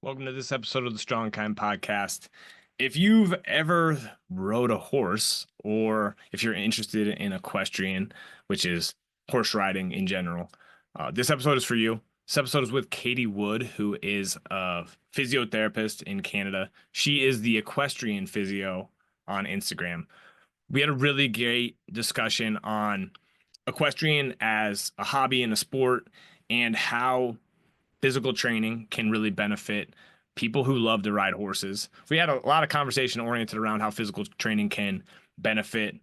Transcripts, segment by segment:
Welcome to this episode of the Strong Kind podcast. If you've ever rode a horse, or if you're interested in equestrian, which is horse riding in general, this episode is for you. This episode is with Katie Wood, who is a physiotherapist in Canada. She is the Equestrian Physio on Instagram. We had a really great discussion on equestrian as a hobby and a sport, and how physical training can really benefit people who love to ride horses. We had a lot of conversation oriented around how physical training can benefit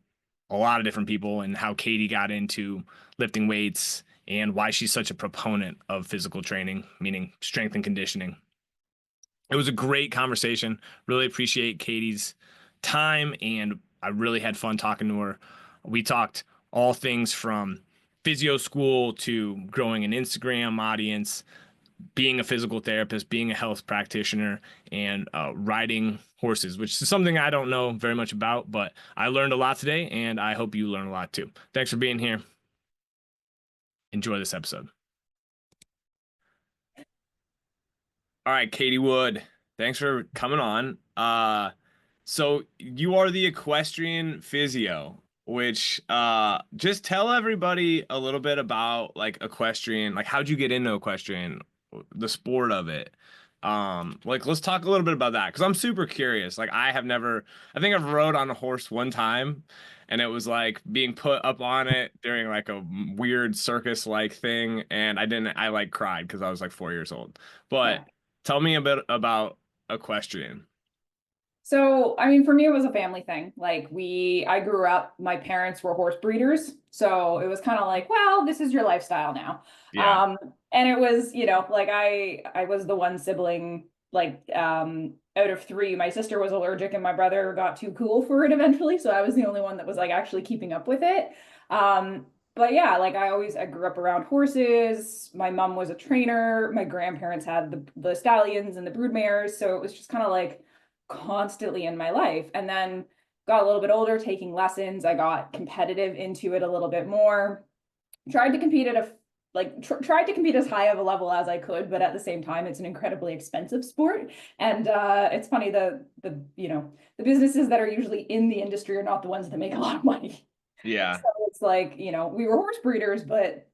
a lot of different people, and how Katie got into lifting weights and why she's such a proponent of physical training, meaning strength and conditioning. It was a great conversation. Really appreciate Katie's time, and I really had fun talking to her. We talked all things from physio school to growing an Instagram audience, being a physical therapist, being a health practitioner, and riding horses, which is something I don't know very much about, but I learned a lot today, and I hope you learn a lot too. Thanks for being here. Enjoy this episode. All right, Katie Wood, thanks for coming on. So you are the Equestrian Physio, which just tell everybody a little bit about like equestrian, like how'd you get into equestrian, the sport of it. Like let's talk a little bit about that, because I'm super curious. Like I think I've rode on a horse one time, and it was like being put up on it during like a weird circus like thing, and I like cried because I was like 4 years old. But Yeah. tell me a bit about equestrian. So, I mean, for me, it was a family thing. I grew up, my parents were horse breeders. So it was kind of like, well, this is your lifestyle now. Yeah. Um, and it was, I was the one sibling, out of three. My sister was allergic and my brother got too cool for it eventually. So I was the only one that was like actually keeping up with it. But yeah, I grew up around horses. My mom was a trainer. My grandparents had the stallions and the brood mares. So it was just kind of like, constantly in my life. And then got a little bit older, taking lessons. I got competitive into it a little bit more. Tried to compete at a tried to compete as high of a level as I could, but at the same time, it's an incredibly expensive sport. And it's funny, the businesses that are usually in the industry are not the ones that make a lot of money. Yeah. So it's like, we were horse breeders, but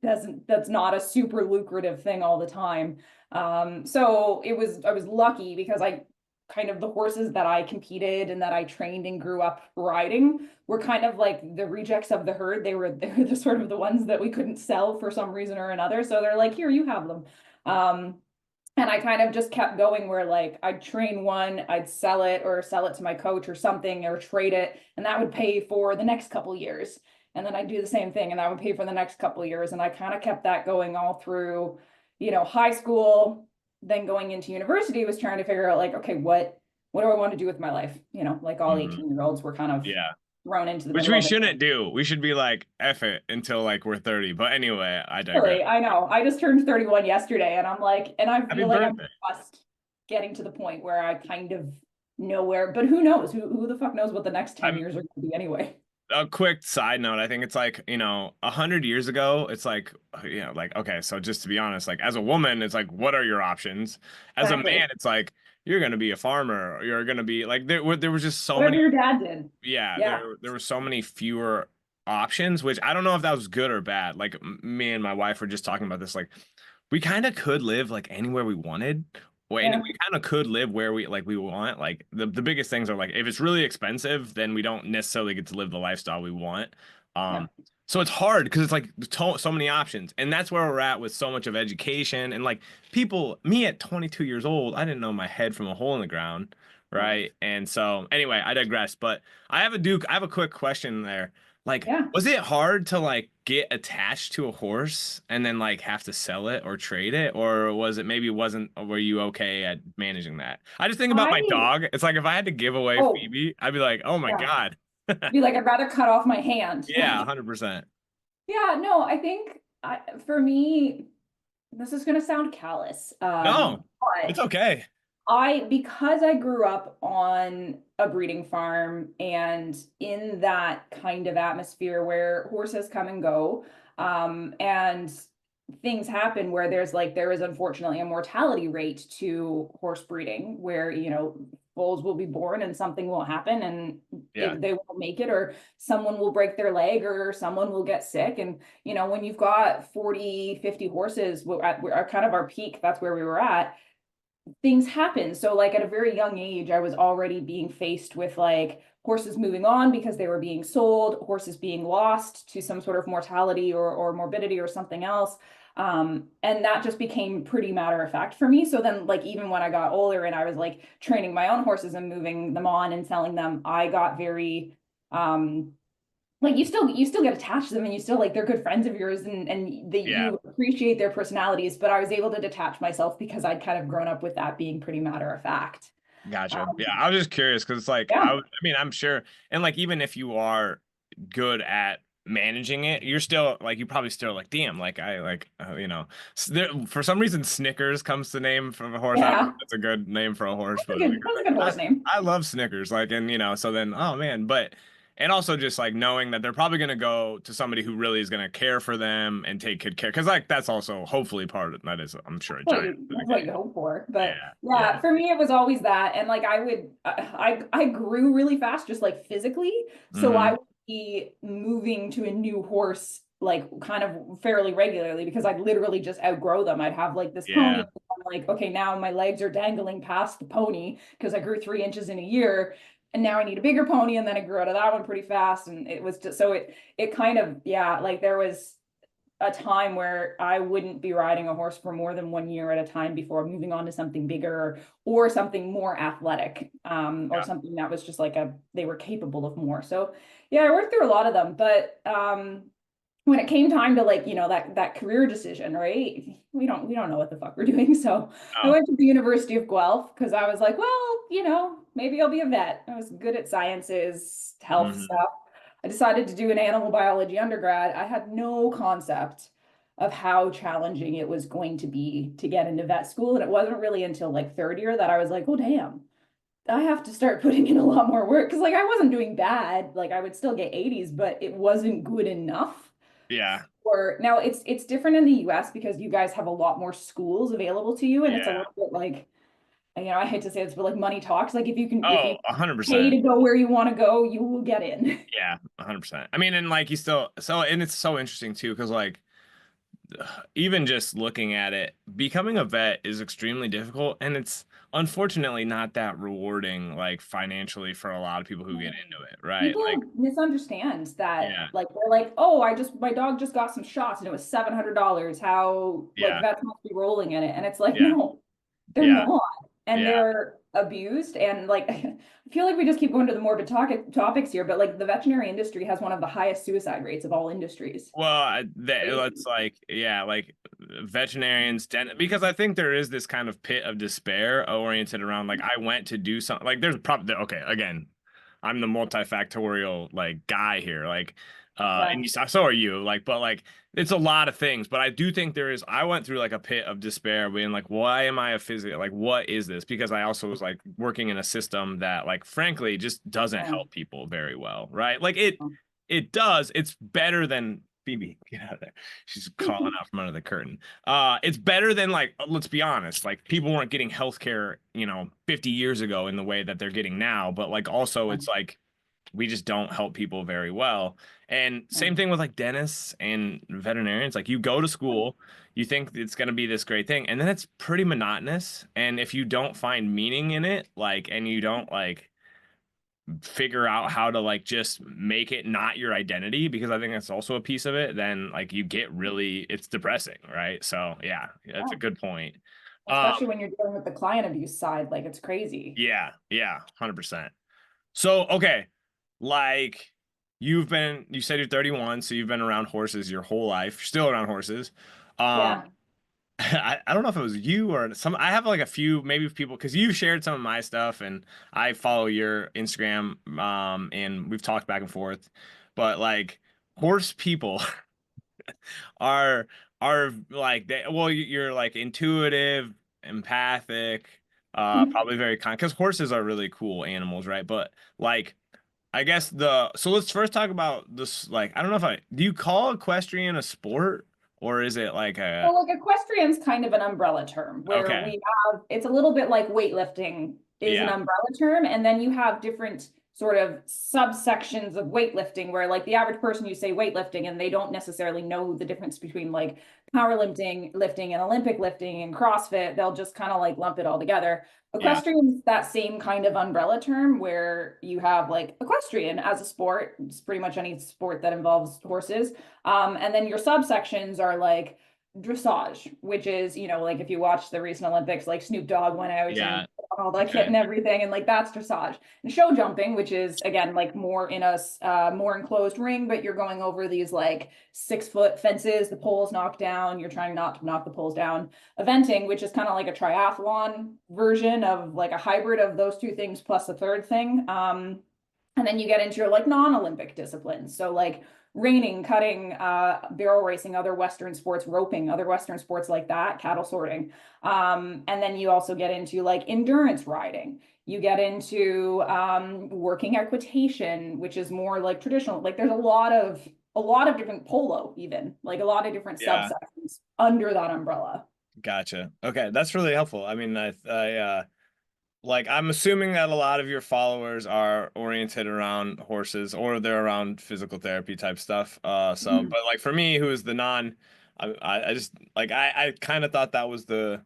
that's not a super lucrative thing all the time. So I was lucky because I kind of the horses that I competed and that I trained and grew up riding were kind of like the rejects of the herd. They were the sort of the ones that we couldn't sell for some reason or another. So they're like, here, you have them. And I kind of just kept going where like I'd train one, I'd sell it or sell it to my coach or something or trade it, and that would pay for the next couple years. And then I'd do the same thing and that would pay for the next couple years. And I kind of kept that going all through, high school, then going into university was trying to figure out like, okay, what do I want to do with my life? Like all Mhm. 18-year-olds were kind of Yeah. thrown into the Which middle we of it. shouldn't do. We should be like, F it until like we're 30. But anyway, I digress. Really, I know. I just turned 31 yesterday and I'm like, and I Happy feel like I'm birthday. just getting to the point where I kind of know where, but who knows? Who the fuck knows what the next 10 I'm years are going to be anyway? A quick side note. I think it's like, 100 years ago, it's like, like, okay, so just to be honest, like as a woman, it's like, what are your options? As a Exactly. man, it's like, you're going to be a farmer, or you're going to be like, there was just so Whatever many, your dad did. yeah, Yeah. there were so many fewer options, which I don't know if that was good or bad. Like me and my wife were just talking about this, like, we kind of could live like anywhere we wanted. And Yeah. we kind of could live where we want. Like the biggest things are like if it's really expensive, then we don't necessarily get to live the lifestyle we want. Yeah. So it's hard because it's like so many options, and that's where we're at with so much of education and like people. Me at 22 years old, I didn't know my head from a hole in the ground, Yeah. right? And so anyway, I digress. But I have a quick question there. Like, Yeah. was it hard to like get attached to a horse and then like have to sell it or trade it? Or was it maybe wasn't, were you okay at managing that? I just think about my I, dog. It's like if I had to give away oh, Phoebe, I'd be like, oh my yeah. God. Be like, I'd rather cut off my hand. Yeah, 100%. Yeah, no, I think for me, this is going to sound callous. No, it's But okay. because I grew up on a breeding farm and in that kind of atmosphere where horses come and go, and things happen where there is unfortunately a mortality rate to horse breeding where, foals will be born and something will happen and Yeah. they won't make it, or someone will break their leg or someone will get sick. And, when you've got 40, 50 horses at kind of our peak, that's where we were at, things happen. So like at a very young age, I was already being faced with like horses moving on because they were being sold, horses being lost to some sort of mortality or morbidity or something else. And that just became pretty matter of fact for me. So then like even when I got older and I was like training my own horses and moving them on and selling them, I got very like you still get attached to them and you still like they're good friends of yours and Yeah. you appreciate their personalities, but I was able to detach myself because I'd kind of grown up with that being pretty matter of fact. Gotcha. um, Yeah, I was just curious because like yeah, I mean, I'm sure, and like even if you are good at managing it, you're still like you probably still like, damn, like I like there, for some reason Snickers comes to name from a horse. I don't know yeah, if that's a good name for a horse, but that's a good horse name. I love Snickers, like, and so then oh man, but and also just like knowing that they're probably gonna go to somebody who really is gonna care for them and take good care, because like that's also hopefully part of that is I'm sure a giant part of That's the what game. you hope for. But Yeah, yeah. yeah, for me, it was always that. And like I grew really fast, just like physically. So I Hmm. would be moving to a new horse like kind of fairly regularly because I'd literally just outgrow them. I'd have like this pony. Yeah. I'm like, okay, now my legs are dangling past the pony because I grew 3 inches in a year. And now I need a bigger pony. And then I grew out of that one pretty fast. And it was just so it kind of, yeah, like there was a time where I wouldn't be riding a horse for more than 1 year at a time before moving on to something bigger or something more athletic, or Yeah. something that was just like they were capable of more. So yeah, I worked through a lot of them, but when it came time to like, that career decision, right? We don't know what the fuck we're doing. So I Oh. went to the University of Guelph because I was like, well, maybe I'll be a vet. I was good at sciences, health Hmm. stuff. I decided to do an animal biology undergrad. I had no concept of how challenging it was going to be to get into vet school. And it wasn't really until like third year that I was like, oh, damn, I have to start putting in a lot more work. Cause like I wasn't doing bad. Like I would still get 80s, but it wasn't good enough. Yeah. Or now it's different in the US because you guys have a lot more schools available to you. And it's a Yeah. little bit like, I hate to say this, but like money talks. Like if Oh, you pay 100%. to go where you want to go, you will get in. Yeah, 100%. I mean, and like you still and it's so interesting too, because like even just looking at it, becoming a vet is extremely difficult, and it's unfortunately not that rewarding, like financially for a lot of people who get into it, right? Like, People misunderstand that, yeah, like they're like, oh, my dog just got some shots and it was $700. How like yeah, vets must be rolling in it, and it's like, yeah, no, they're yeah, not, and yeah. they're abused, and like I feel like we just keep going to the morbid topics here, but like the veterinary industry has one of the highest suicide rates of all industries. Well, Crazy. it's like, yeah, like veterinarians, because I think there is this kind of pit of despair oriented around like I went to do something. Like there's probably okay, again, I'm the multifactorial like guy here, like, Yeah. and so are you, like, but like it's a lot of things. But I do think there is. I went through like a pit of despair, being like, why am I a physio? Like, what is this? Because I also was like working in a system that, like, frankly, just doesn't Yeah. help people very well, right? Like it does. It's better than Phoebe. Get out of there. She's calling out from under the curtain. It's better than like let's be honest. Like people weren't getting healthcare, 50 years ago in the way that they're getting now. But like also, it's like we just don't help people very well. And same thing with like dentists and veterinarians. Like you go to school, you think it's going to be this great thing, and then it's pretty monotonous. And if you don't find meaning in it, like, and you don't like figure out how to like just make it not your identity, because I think that's also a piece of it, then like you get really, it's depressing, right? So yeah, that's a Yeah. good point. Um, Especially when you're dealing with the client abuse side, like it's crazy. yeah, yeah, 100%. So okay, like you said you're 31, so you've been around horses your whole life. You're still around horses. Um, Yeah. I don't know if it was you or some. I have like a few maybe people because you shared some of my stuff and I follow your Instagram, and we've talked back and forth. But like horse people are like they well you're like intuitive, empathic, probably very kind because horses are really cool animals, right? But like I guess so let's first talk about this, like I don't know if I do you call equestrian a sport or is it like So a like equestrian's kind of an umbrella term where okay? we have, it's a little bit like weightlifting is an Yeah, umbrella term, and then you have different sort of subsections of weightlifting where like the average person you say weightlifting and they don't necessarily know the difference between like powerlifting lifting and Olympic lifting and CrossFit. They'll just kind of like lump it all together. yeah, Equestrian is that same kind of umbrella term where you have like equestrian as a sport. It's pretty much any sport that involves horses. And then your subsections are like dressage, which is, like if you watch the recent Olympics, like Snoop Dogg went out yeah. and put on all the kit Okay. and everything, and like that's dressage. And show jumping, which is again like more in a more enclosed ring, but you're going over these like 6 foot fences, the poles knocked down, you're trying not to knock the poles down. Eventing, which is kind of like a triathlon version of like a hybrid of those two things plus a third thing. And then you get into your like non-Olympic disciplines. So like reining, cutting, barrel racing, other Western sports, roping, other Western sports like that, cattle sorting. And then you also get into like endurance riding. You get into working equitation, which is more like traditional. Like there's a lot of different polo, even like a lot of different Yeah, subsections under that umbrella. gotcha. Okay, that's really helpful. I mean, like I'm assuming that a lot of your followers are oriented around horses or they're around physical therapy type stuff. So, Mhm. but like for me, who is the non, I just like I kind of thought that was the,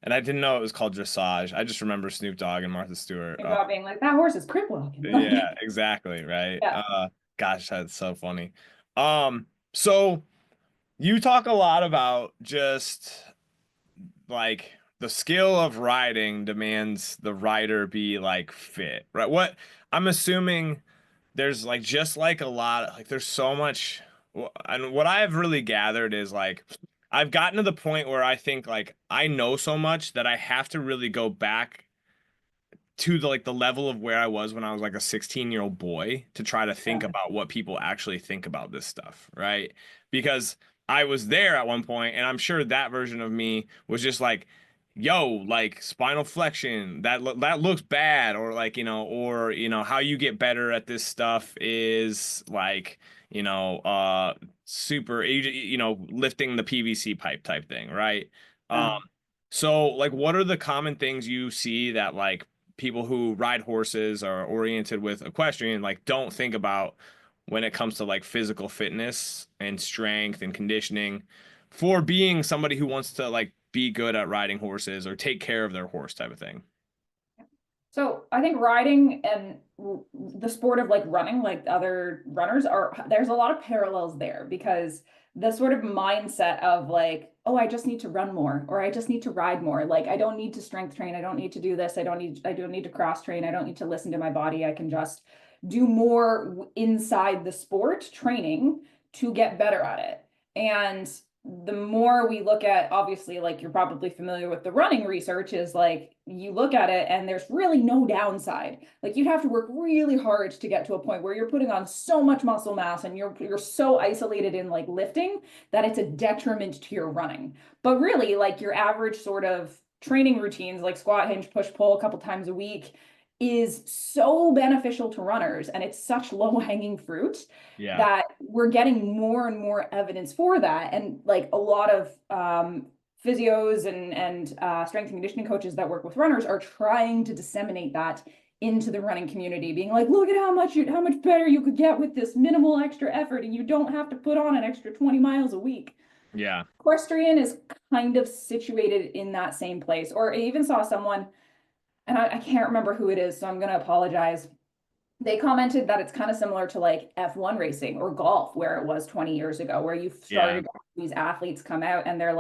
and I didn't know it was called dressage. I just remember Snoop Dogg and Martha Stewart. About being like that horse is crip walking. Yeah, Like, exactly, right. yeah. Gosh, that's so funny. So you talk a lot about just like the skill of riding demands the rider be like fit, right? What I'm assuming there's like just like a lot like there's so much and what I have really gathered is like I've gotten to the point where I think like I know so much that I have to really go back to the like the level of where I was when I was like a 16-year-old boy to try to think Yeah. about what people actually think about this stuff, right? Because I was there at one point and I'm sure that version of me was just like, yo, like spinal flexion, that looks bad or like, or how you get better at this stuff is like, super lifting the PVC pipe type thing, right? Um Yeah. so like what are the common things you see that like people who ride horses are oriented with equestrian like don't think about when it comes to like physical fitness and strength and conditioning for being somebody who wants to like be good at riding horses or take care of their horse type of thing. So I think riding and the sport of like running, like other runners there's a lot of parallels there because the sort of mindset of like, oh, I just need to run more or I just need to ride more. Like I don't need to strength train. I don't need to do this. I don't need to cross train. I don't need to listen to my body. I can just do more inside the sport training to get better at it. And the more we look at, obviously, like you're probably familiar with the running research, is like you look at it and there's really no downside. Like you'd have to work really hard to get to a point where you're putting on so much muscle mass and you're so isolated in like lifting that it's a detriment to your running. But really, like your average sort of training routines, like squat, hinge, push, pull a couple times a week, is so beneficial to runners and it's such low hanging fruit Yeah. that we're getting more and more evidence for that. And like a lot of physios and strength and conditioning coaches that work with runners are trying to disseminate that into the running community, being like, look at how much better you could get with this minimal extra effort, and you don't have to put on an extra 20 miles a week. Yeah. Equestrian is kind of situated in that same place. Or I even saw someone, and I can't remember who it is, so I'm going to apologize. They commented that it's kind of similar to like F1 racing or golf, where it was 20 years ago, where you've Yeah. started these athletes come out and they're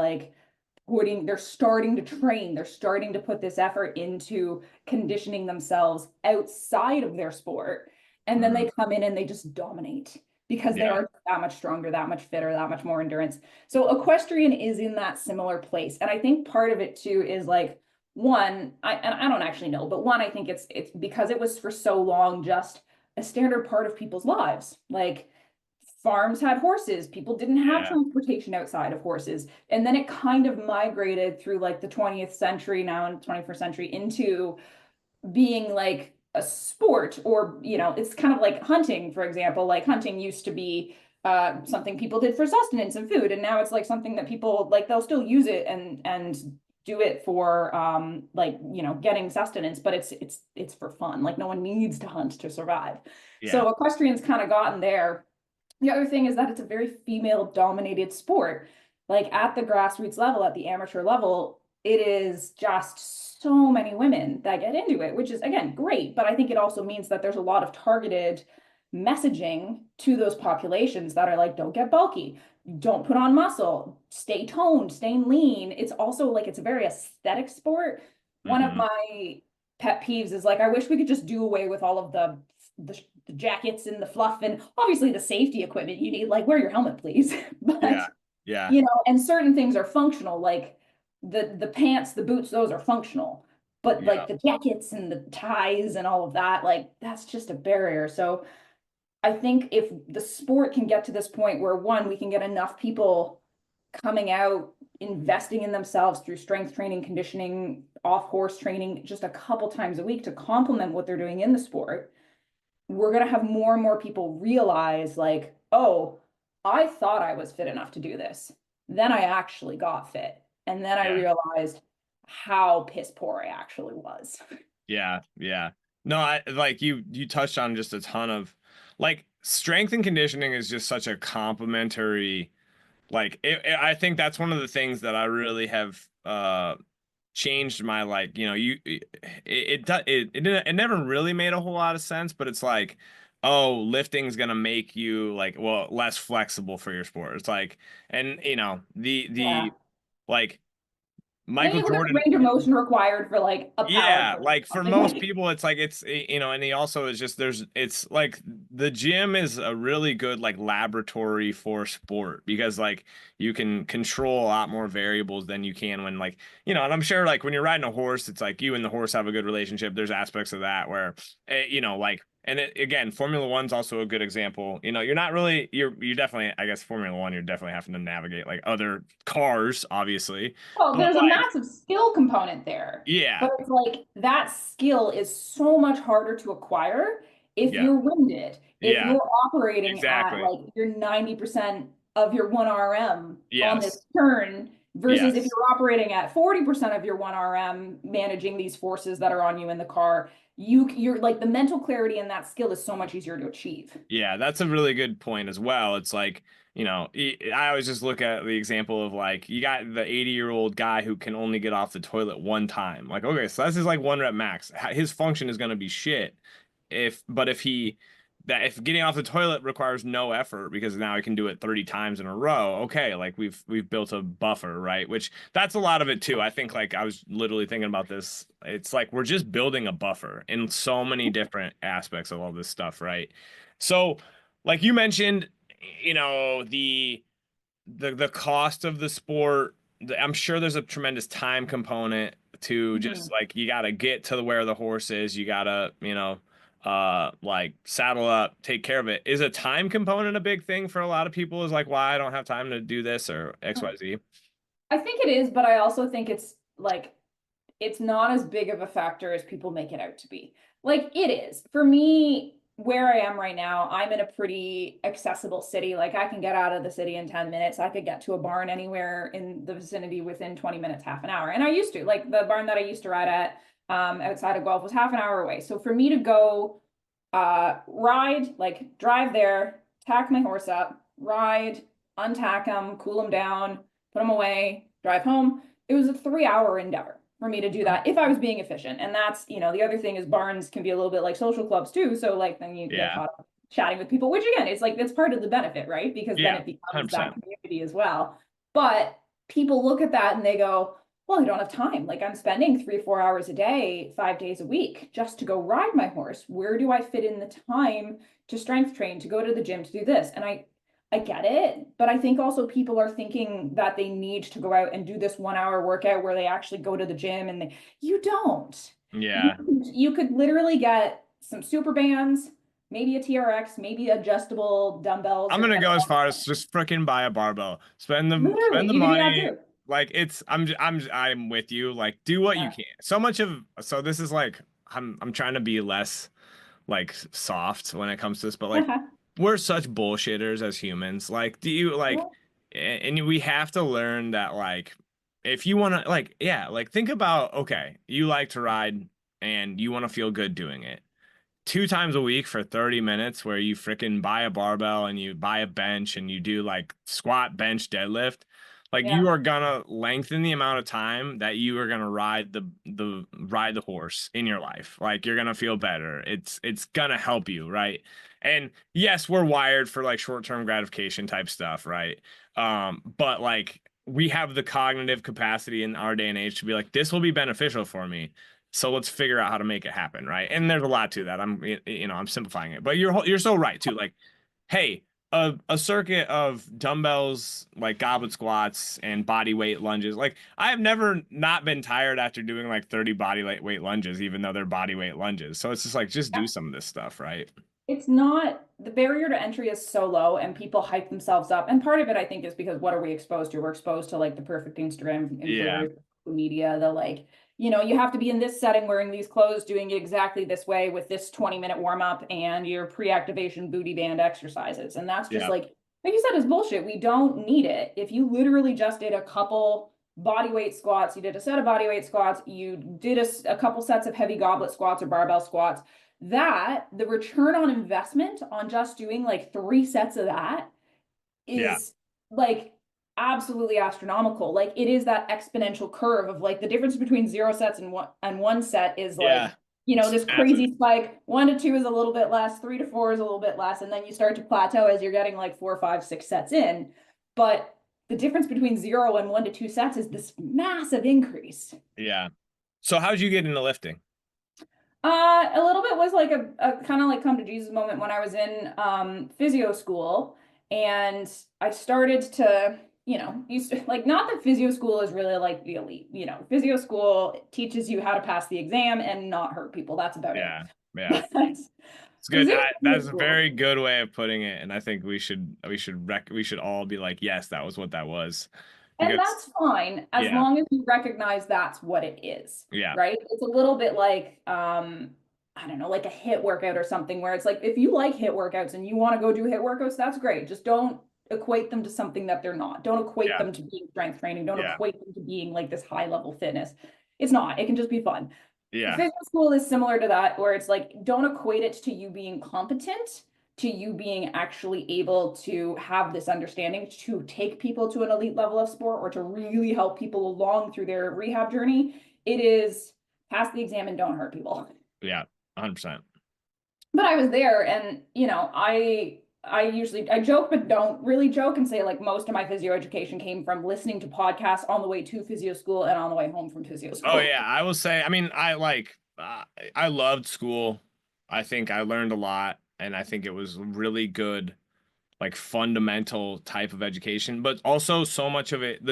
starting to train, they're starting to put this effort into conditioning themselves outside of their sport. And then Mhm. they come in and they just dominate because they Yeah. are that much stronger, that much fitter, that much more endurance. So equestrian is in that similar place. And I think part of it too is like, one, and I don't actually know, but one, I think it's because it was for so long just a standard part of people's lives. Like farms had horses, people didn't have Yeah. transportation outside of horses. And then it kind of migrated through like the 20th century, now in the 21st century, into being like a sport, or it's kind of like hunting, for example. Like hunting used to be something people did for sustenance and food, and now it's like something that people like they'll still use it and do it for like getting sustenance, but it's for fun. Like no one needs to hunt to survive. Yeah. So equestrian's kind of gotten there. The other thing is that it's a very female dominated sport. Like at the grassroots level, at the amateur level, it is just so many women that get into it, which is again great. But I think it also means that there's a lot of targeted messaging to those populations that are like, don't get bulky, don't put on muscle, stay toned, stay lean. It's also like it's a very aesthetic sport. One of Hmm. my pet peeves is like, I wish we could just do away with all of the jackets and the fluff and obviously the safety equipment you need, like wear your helmet, please. Yeah. But Yeah. and certain things are functional, like the pants, the boots, those are functional. But Yeah. like the jackets and the ties and all of that, like that's just a barrier. So I think if the sport can get to this point where one, we can get enough people coming out, investing in themselves through strength training, conditioning, off horse training, just a couple times a week to complement what they're doing in the sport, we're going to have more and more people realize, like, oh, I thought I was fit enough to do this. Then I actually got fit. And then I Yeah. realized how piss poor I actually was. Yeah. Yeah. No, I like you touched on just a ton of like strength and conditioning is just such a complementary like I think that's one of the things that I really have changed my like it never really made a whole lot of sense, but it's like, oh, lifting's gonna make you like, well, less flexible for your sport. It's like, and Yeah. the like And Michael you look at the Jordan. range of motion required for like a power Yeah, lift like or for something most like. people, it's like and he also is just it's like the gym is a really good like laboratory for sport because like you can control a lot more variables than you can when like and I'm sure like when you're riding a horse, it's like you and the horse have a good relationship. There's aspects of that where like and again, Formula One's also a good example. You're not really you definitely I guess Formula One you're definitely having to navigate like other cars, obviously, Well, but there's a like massive skill component there, yeah, but it's like that skill is so much harder to acquire if yeah, you're winded, if yeah. you're operating at Exactly. like your 90% of your 1 RM on this Yes. turn versus if Yes. you're operating at 40% of your 1 RM managing these forces that are on you in the car. You're like the mental clarity and that skill is so much easier to achieve. Yeah, that's a really good point as well. It's like, I always just look at the example of like you got the 80-year-old guy who can only get off the toilet one time. Like, okay, so that's his like one rep max. His function is going to be shit but if getting off the toilet requires no effort because now I can do it 30 times in a row, okay, like we've built a buffer, right? Which that's a lot of it too. I think like I was literally thinking about this. It's like we're just building a buffer in so many different aspects of all this stuff, right? So, like you mentioned, the cost of the sport, I'm sure there's a tremendous time component to just Mhm. like you got to get to where the horse is, you got to, like saddle up, take care of it. Is a time component a big thing for a lot of people? Is like why I don't have time to do this or XYZ? I think it is, but I also think it's like it's not as big of a factor as people make it out to be. Like it is. For me, where I am right now, I'm in a pretty accessible city. Like I can get out of the city in 10 minutes. I could get to a barn anywhere in the vicinity within 20 minutes, half an hour. And I used to, like the barn that I used to ride at outside of Guelph was half an hour away. So for me to go ride, like drive there, tack my horse up, ride, untack him, cool him down, put him away, drive home. It was a 3 hour endeavor for me to do that if I was being efficient. And that's, the other thing is barns can be a little bit like social clubs too. So like then you get Yeah. caught up chatting with people, which again, it's like that's part of the benefit, right? Because then Yeah. it becomes that 100%. community as well. But people look at that and they go, well, I don't have time. Like I'm spending 3, 4 hours a day, 5 days a week just to go ride my horse. Where do I fit in the time to strength train, to go to the gym, to do this? And I get it, but I think also people are thinking that they need to go out and do this 1 hour workout where they actually go to the gym and you don't. You Yeah. you could literally get some super bands, maybe a TRX, maybe adjustable dumbbells I'm or gonna go as kettlebells. far as just freaking buy a barbell. Literally, Spend the you can do that money. too. Like I'm with you. Like do what you Yeah. can. So this is like I'm trying to be less like soft when it comes to this, but like we're such bullshitters as humans. Like, do you like, Yeah. and we have to learn that, like, if you want to, like, yeah, like, think about, okay, you like to ride and you want to feel good doing it. 2 times a week for 30 minutes where you freaking buy a barbell and you buy a bench and you do like squat, bench, deadlift, like you Yeah. are gonna lengthen the amount of time that you are gonna ride the horse in your life. Like you're gonna feel better. It's gonna help you, right? And yes, we're wired for like short-term gratification type stuff, right? But like we have the cognitive capacity in our day and age to be like, this will be beneficial for me. So let's figure out how to make it happen, right? And there's a lot to that. I'm simplifying it, but you're so right too. Like, hey, a circuit of dumbbells, like goblet squats and body weight lunges. Like, I have never not been tired after doing like 30 body weight lunges, even though they're body weight lunges. So it's just like, just do some of this stuff, right? It's not, the barrier to entry is so low and people hype themselves up. And part of it, I think, is because what are we exposed to? We're exposed to like the perfect Instagram Yeah, influencers, media, the like, you have to be in this setting wearing these clothes, doing it exactly this way with this 20-minute warm up and your pre-activation booty band exercises. And that's just yeah, like you said, is bullshit. We don't need it. If you literally just did a couple body weight squats, you did a set of body weight squats, you did a couple sets of heavy goblet squats or barbell squats, that the return on investment on just doing like 3 sets of that yeah, is like absolutely astronomical. Like it is that exponential curve of like the difference between 0 sets and one set is yeah. like, It's this massive. crazy spike. 1 to 2 is a little bit less, 3 to 4 is a little bit less, and then you start to plateau as you're getting like 4, 5, 6 sets in. But the difference between 0 and 1 to 2 sets is this massive increase. Yeah. So how'd you get into lifting? A little bit was like a kind of like come to Jesus moment when I was in physio school and I started to, used to, like not that physio school is really like the elite, physio school teaches you how to pass the exam and not hurt people. That's about it. Yeah, yeah. But It's good. physio That's a school, very good way of putting it, and I think we should all be like, yes, that was what that was, and because that's fine as yeah, long as you recognize that's what it is, yeah, right? It's a little bit like I don't know, like a hit workout or something where it's like if you like hit workouts and you want to go do hit workouts, that's great. Just don't equate them to something that they're not. Don't equate yeah, them to being strength training. Don't yeah, equate them to being like this high level fitness. It's not. It can just be fun. yeah, Physical school is similar to that, where it's like, don't equate it to you being competent, to you being actually able to have this understanding to take people to an elite level of sport or to really help people along through their rehab journey. It is pass the exam and don't hurt people. yeah, 100%. But I was there and, I joke but don't really joke and say like most of my physio education came from listening to podcasts on the way to physio school and on the way home from physio Oh school. yeah, I will say. I mean, I loved school. I think I learned a lot, and I think it was really good, like fundamental type of education, but also so much of it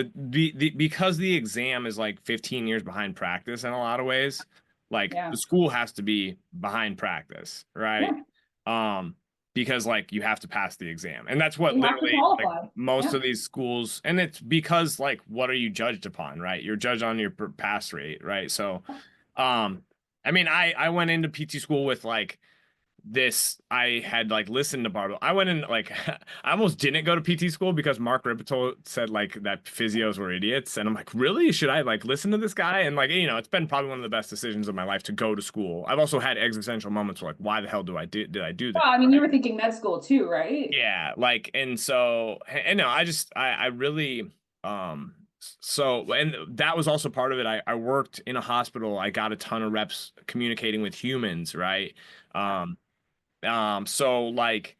because the exam is like 15 years behind practice in a lot of ways, like Yeah. the school has to be behind practice, right? Yeah. um because like you have to pass the exam, and that's what You have to literally like qualify. most Yeah. of these schools, and it's because like what are you judged upon, right? You're judged on your pass rate, right? So um I mean, I went into PT school with like this. I had like listened to barbell. I went in like I almost didn't go to PT school because Mark Ripito said like that physios were idiots, and I'm like, really? Should I like listen to this guy? And like, it's been probably one of the best decisions of my life to go to school. I've also had existential moments where like, why the hell did I do this? Well, I mean, you Right? were thinking med school too, right? Yeah, like, and so, and no, I really, so, and that was also part of it. I worked in a hospital. I got a ton of reps communicating with humans, right? Um, so like,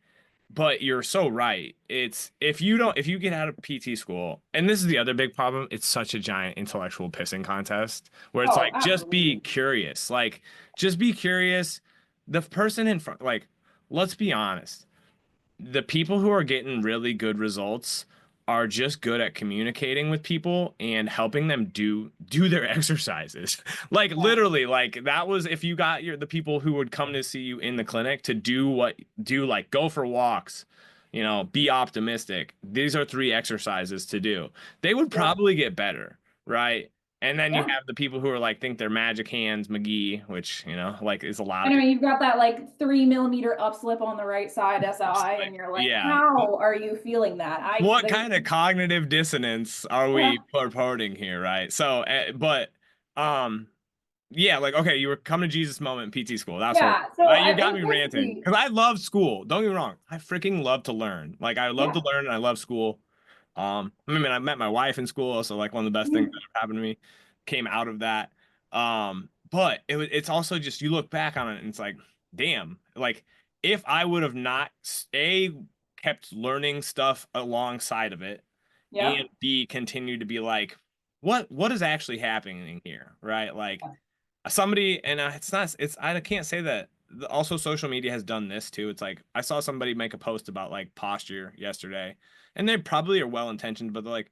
but you're so right. It's if you get out of PT school, and this is the other big problem, it's such a giant intellectual pissing contest where it's Oh, like, just be absolutely. curious. Like, just be curious. The person in front, like, let's be honest, the people who are getting really good results are just good at communicating with people and helping them do their exercises. Like Yeah. literally, like that was if you got the people who would come to see you in the clinic to do like go for walks, be optimistic. These are 3 exercises to do. They would Yeah. probably get better, right? And then you Yeah. have the people who are like think they're magic hands McGee, which, you know, like is a lot of Anyway, people. you've got that like 3 millimeter upslip on the right side SI, and Like, you're like, yeah. how are you feeling that? What kind of cognitive dissonance are we yeah, purporting here, right? So, but, um, yeah, like okay, you were coming to Jesus moment in PT school. That's what yeah. So you it got was me ranting basically, because I love school. Don't get me wrong, I freaking love to learn. Like I love to yeah. learn and I love school. I mean, I met my wife in school, so like one of the best things that Mhm. ever happened to me came out of that. But it's also just you look back on it and it's like, damn, like if I would have not A kept learning stuff alongside of it, and Yep. B continued to be like, what is actually happening here, right? Like somebody and it's not it's I can't say that also social media has done this too. It's like I saw somebody make a post about like posture yesterday, and they probably are well intentioned, but they're like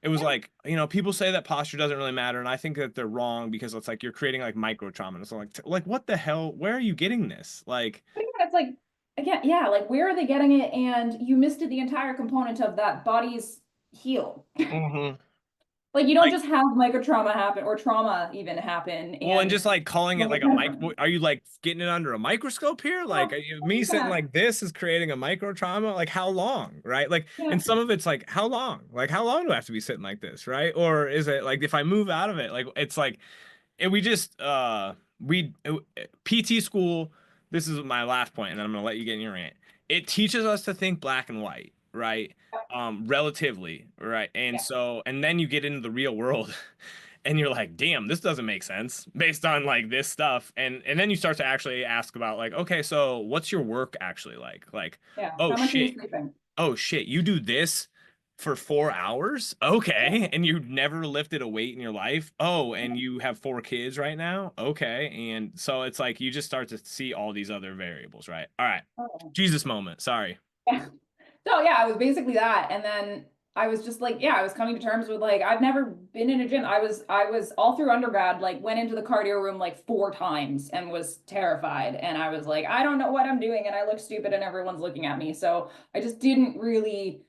it was Yeah. like, you know, people say that posture doesn't really matter, and I think that they're wrong because it's like you're creating like micro trauma. And so like what the hell? Where are you getting this? Like, But again, it's like, again, yeah, like where are they getting it? And you missed it the entire component of that body's heal. mhm. Like you don't just have micro trauma happen or trauma even happen Well, and and just like calling it you'll like get a better mic, from it. are you like getting it under a microscope here? Like Well, me sitting yeah, like this is creating a micro trauma. Like how long, right? Like, yeah, and some of it's like how long? Like how long do I have to be sitting like this, right? Or is it like if I move out of it, like it's like and we just PT school. This is my last point, and then I'm gonna let you get in your rant. It teaches us to think black and white, right? Relatively, right? And yeah, so, and then you get into the real world, and you're like, damn, this doesn't make sense based on like this stuff. And then you start to actually ask about like, okay, so what's your work actually like? Like, yeah. oh How much are you shit, sleeping? you do this for 4 hours? Okay. And you never lifted a weight in your life? Oh, and you have 4 kids right now? Okay. And so it's like you just start to see all these other variables, right? All right. Oh, Jesus moment. Sorry. yeah. So yeah, it was basically that. And then I was just like, yeah, I was coming to terms with like I've never been in a gym. I was all through undergrad, like went into the cardio room like 4 times and was terrified. And I was like, I don't know what I'm doing and I look stupid and everyone's looking at me. So I just didn't really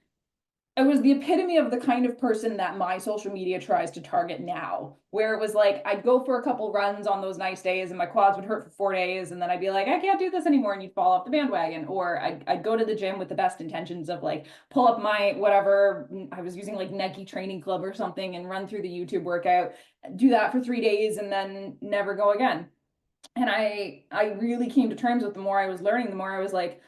it was the epitome of the kind of person that my social media tries to target now, where it was like I'd go for a couple runs on those nice days and my quads would hurt for 4 days. And then I'd be like, I can't do this anymore. And you'd fall off the bandwagon. Or I'd go to the gym with the best intentions of like pull up my whatever. I was using like Nike Training Club or something and run through the YouTube workout, do that for 3 days and then never go again. And I really came to terms with the more I was learning, the more I was like,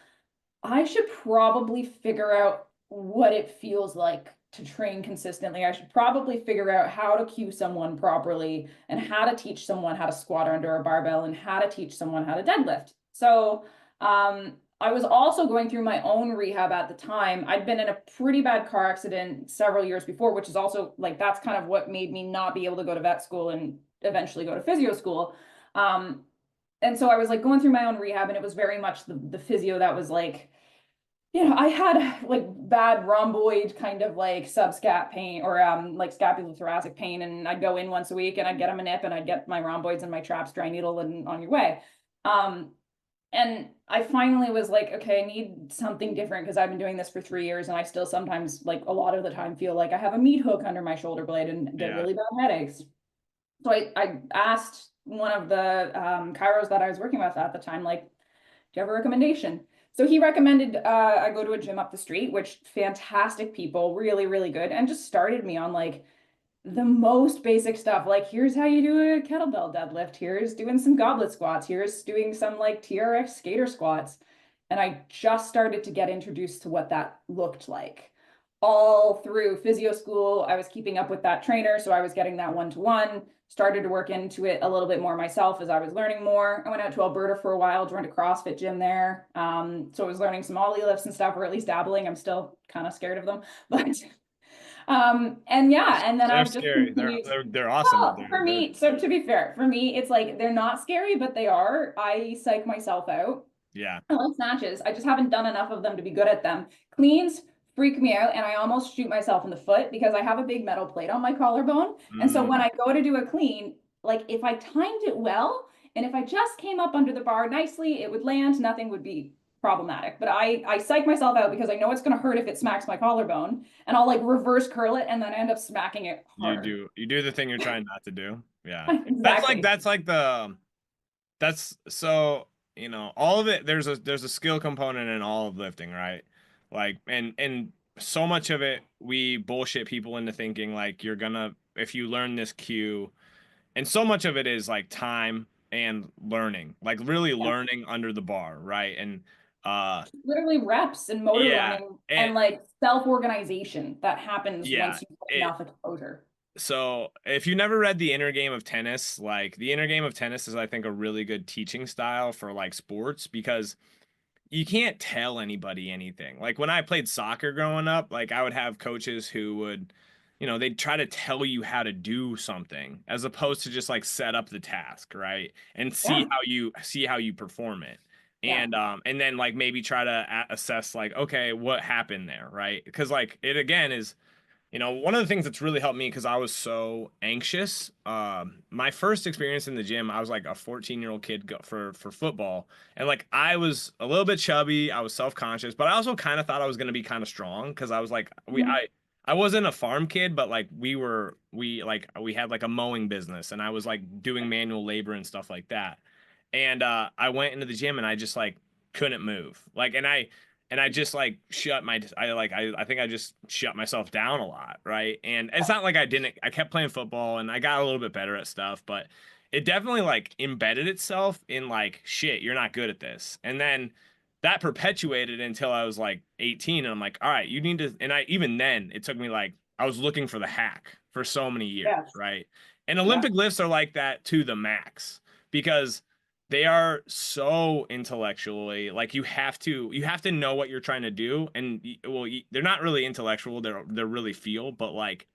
I should probably figure out what it feels like to train consistently. I should probably figure out how to cue someone properly and how to teach someone how to squat under a barbell and how to teach someone how to deadlift. So, I was also going through my own rehab at the time. I'd been in a pretty bad car accident several years before, which is also like that's kind of what made me not be able to go to vet school and eventually go to physio school. Um, and so I was like going through my own rehab, and it was very much the physio that was like, I had like bad rhomboid kind of like subscat pain or like scapulothoracic pain, and I'd go in once a week and I'd get them a nip and I'd get my rhomboids and my traps dry needle and on your way. Um, and I finally was like, okay, I need something different because I've been doing this for 3 years and I still sometimes like a lot of the time feel like I have a meat hook under my shoulder blade and get Yeah. really bad headaches. So I asked one of the chiros that I was working with at the time, like, do you have a recommendation? So he recommended I go to a gym up the street, which fantastic people, really, really good, and just started me on like the most basic stuff. Like, here's how you do a kettlebell deadlift. Here's doing some goblet squats. Here's doing some like TRX skater squats. And I just started to get introduced to what that looked like. All through physio school, I was keeping up with that trainer. So I was getting that one-to-one, started to work into it a little bit more myself as I was learning more. I went out to Alberta for a while, joined a CrossFit gym there. So I was learning some ollie lifts and stuff, or at least dabbling. I'm still kind of scared of them, but and yeah, and then They're I've just scary. They're continued. they're, they're awesome, but Well, they're for they're me, so to be fair, for me, it's like they're not scary, but they are. I psych myself out. yeah. I like snatches. I just haven't done enough of them to be good at them. Cleans freak me out, and I almost shoot myself in the foot because I have a big metal plate on my collarbone. And so when Mm, I go to do a clean, like if I timed it well, and if I just came up under the bar nicely, it would land, nothing would be problematic. But I psych myself out because I know it's going to hurt if it smacks my collarbone, and I'll like reverse curl it and then end up smacking it harder. You do the thing you're trying not to do. Yeah. Exactly. That's like the that's so, all of it, there's a skill component in all of lifting, right? Like, and so much of it we bullshit people into thinking like you're gonna, if you learn this cue, and so much of it is like time and learning, like really Yeah. learning under the bar, right? And uh Literally reps and motor yeah, learning and and like self-organization that happens yeah, once you get it enough exposure. so if you never read The Inner Game of Tennis, like The Inner Game of Tennis is, I think, a really good teaching style for like sports, because you can't tell anybody anything. Like when I played soccer growing up, like I would have coaches who would, they'd try to tell you how to do something as opposed to just like set up the task, right? And Yeah. see how you perform it. Yeah. And then like maybe try to assess like, okay, what happened there, right? Because like it again is, one of the things that's really helped me, because I was so anxious. My first experience in the gym, I was like a 14-year-old kid for football, and like I was a little bit chubby. I was self-conscious, but I also kind of thought I was gonna be kind of strong, because I was like Mhm. I wasn't a farm kid, but like we had like a mowing business, and I was like doing manual labor and stuff like that. And I went into the gym and I just like couldn't move. Like, and I just like I think I just shut myself down a lot, right? And it's not like I kept playing football and I got a little bit better at stuff, but it definitely like embedded itself in like, shit, you're not good at this. And then that perpetuated until I was like 18, and I'm like, all right, you need to, and I even then it took me like, I was looking for the hack for so many years, Yes. right? And Yeah. Olympic lifts are like that to the max, because they are so intellectually, like you have to know what you're trying to do. And well, they're not really intellectual, they're really feel, but like